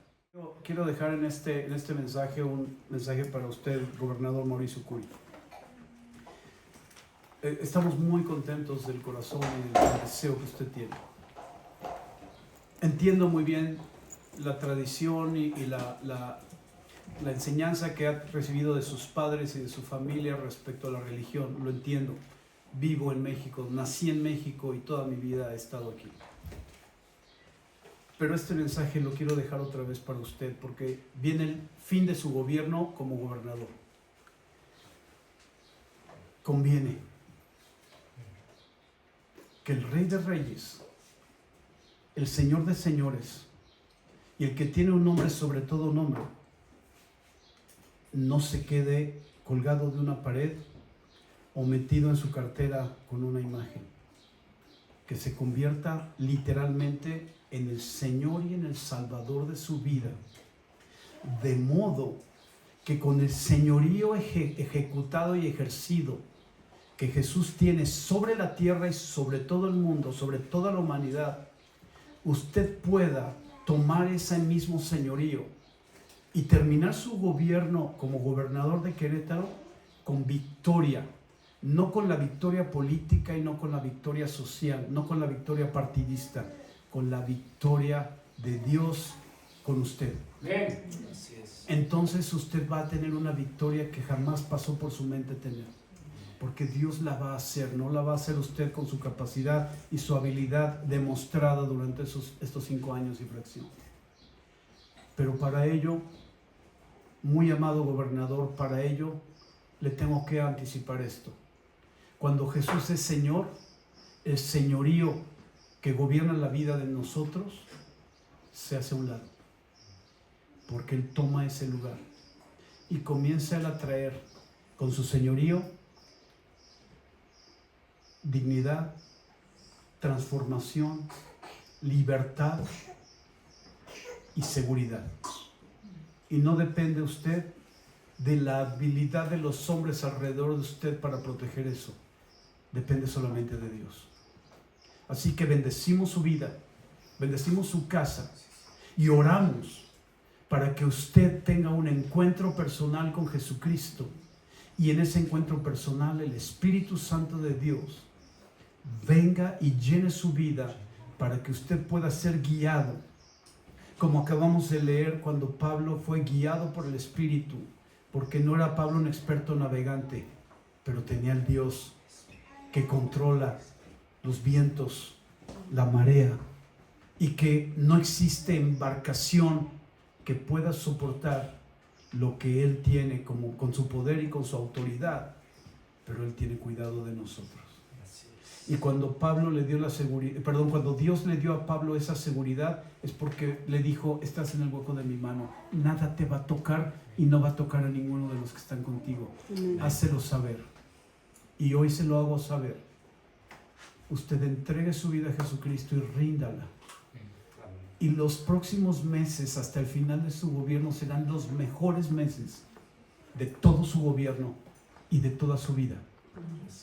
Quiero dejar en este mensaje un mensaje para usted, gobernador Mauricio Curi. Estamos muy contentos del corazón y del deseo que usted tiene. Entiendo muy bien la tradición y la enseñanza que ha recibido de sus padres y de su familia respecto a la religión. Lo entiendo. Vivo en México, nací en México y toda mi vida he estado aquí. Pero este mensaje lo quiero dejar otra vez para usted porque viene el fin de su gobierno como gobernador. Conviene que el Rey de Reyes, el Señor de Señores y el que tiene un nombre sobre todo nombre, no se quede colgado de una pared o metido en su cartera con una imagen, que se convierta literalmente en el Señor y en el Salvador de su vida, de modo que con el señorío ejecutado y ejercido que Jesús tiene sobre la tierra y sobre todo el mundo, sobre toda la humanidad, usted pueda tomar ese mismo señorío y terminar su gobierno como gobernador de Querétaro con victoria, no con la victoria política y no con la victoria social, no con la victoria partidista, con la victoria de Dios con usted. Bien. Entonces usted va a tener una victoria que jamás pasó por su mente tener, porque Dios la va a hacer, no la va a hacer usted con su capacidad y su habilidad demostrada durante estos 5 años y fracción. Pero para ello, muy amado gobernador, para ello le tengo que anticipar esto. Cuando Jesús es Señor, el señorío que gobierna la vida de nosotros se hace a un lado, porque Él toma ese lugar y comienza Él a traer con su señorío dignidad, transformación, libertad y seguridad. Y no depende usted de la habilidad de los hombres alrededor de usted para proteger eso. Depende solamente de Dios. Así que bendecimos su vida, bendecimos su casa y oramos para que usted tenga un encuentro personal con Jesucristo y en ese encuentro personal el Espíritu Santo de Dios venga y llene su vida para que usted pueda ser guiado, como acabamos de leer cuando Pablo fue guiado por el Espíritu, porque no era Pablo un experto navegante, pero tenía el Dios que controla los vientos, la marea, y que no existe embarcación que pueda soportar lo que Él tiene como, con su poder y con su autoridad, pero Él tiene cuidado de nosotros. Y cuando Pablo le dio la seguridad, cuando Dios le dio a Pablo esa seguridad, es porque le dijo: estás en el hueco de mi mano, nada te va a tocar y no va a tocar a ninguno de los que están contigo. Hácelo saber. Y hoy se lo hago saber. Usted entregue su vida a Jesucristo y ríndala. Y los próximos meses, hasta el final de su gobierno, serán los mejores meses de todo su gobierno y de toda su vida.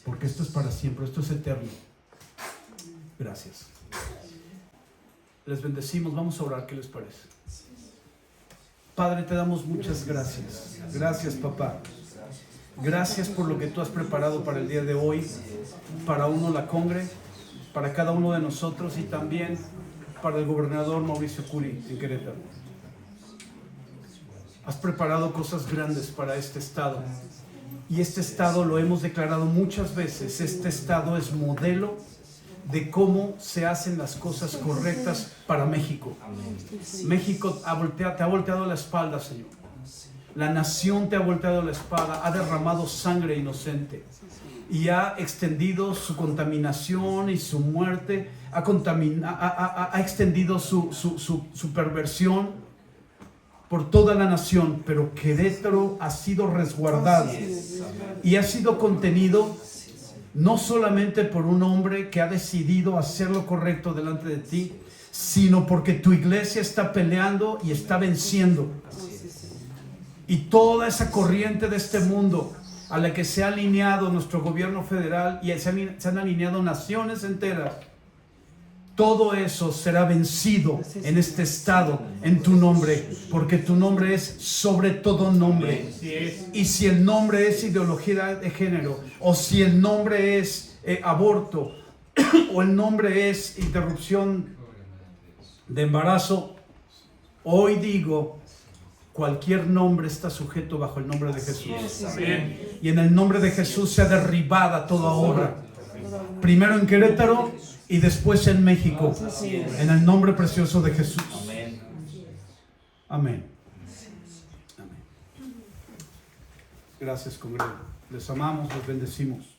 Porque esto es para siempre, esto es eterno. Gracias. Les bendecimos, vamos a orar, ¿qué les parece? Padre, te damos muchas gracias. Gracias, papá. Gracias por lo que tú has preparado para el día de hoy, para uno la Congre, para cada uno de nosotros y también para el gobernador Mauricio Curi en Querétaro. Has preparado cosas grandes para este estado. Y este estado, lo hemos declarado muchas veces, este estado es modelo de cómo se hacen las cosas correctas para México. México te ha volteado la espalda, Señor. La nación te ha volteado la espalda, ha derramado sangre inocente. y ha extendido su contaminación y su muerte, ha extendido su perversión por toda la nación, pero Querétaro ha sido resguardado y ha sido contenido no solamente por un hombre que ha decidido hacer lo correcto delante de ti, sino porque tu iglesia está peleando y está venciendo. Y toda esa corriente de este mundo a la que se ha alineado nuestro gobierno federal y se han alineado naciones enteras, todo eso será vencido en este estado, en tu nombre, porque tu nombre es sobre todo nombre. Y si el nombre es ideología de género, o si el nombre es aborto, o el nombre es interrupción de embarazo, hoy digo, cualquier nombre está sujeto bajo el nombre de Jesús. Y en el nombre de Jesús sea derribada toda obra. Primero en Querétaro y después en México. En el nombre precioso de Jesús. Amén. Gracias, congregación. Les amamos, les bendecimos.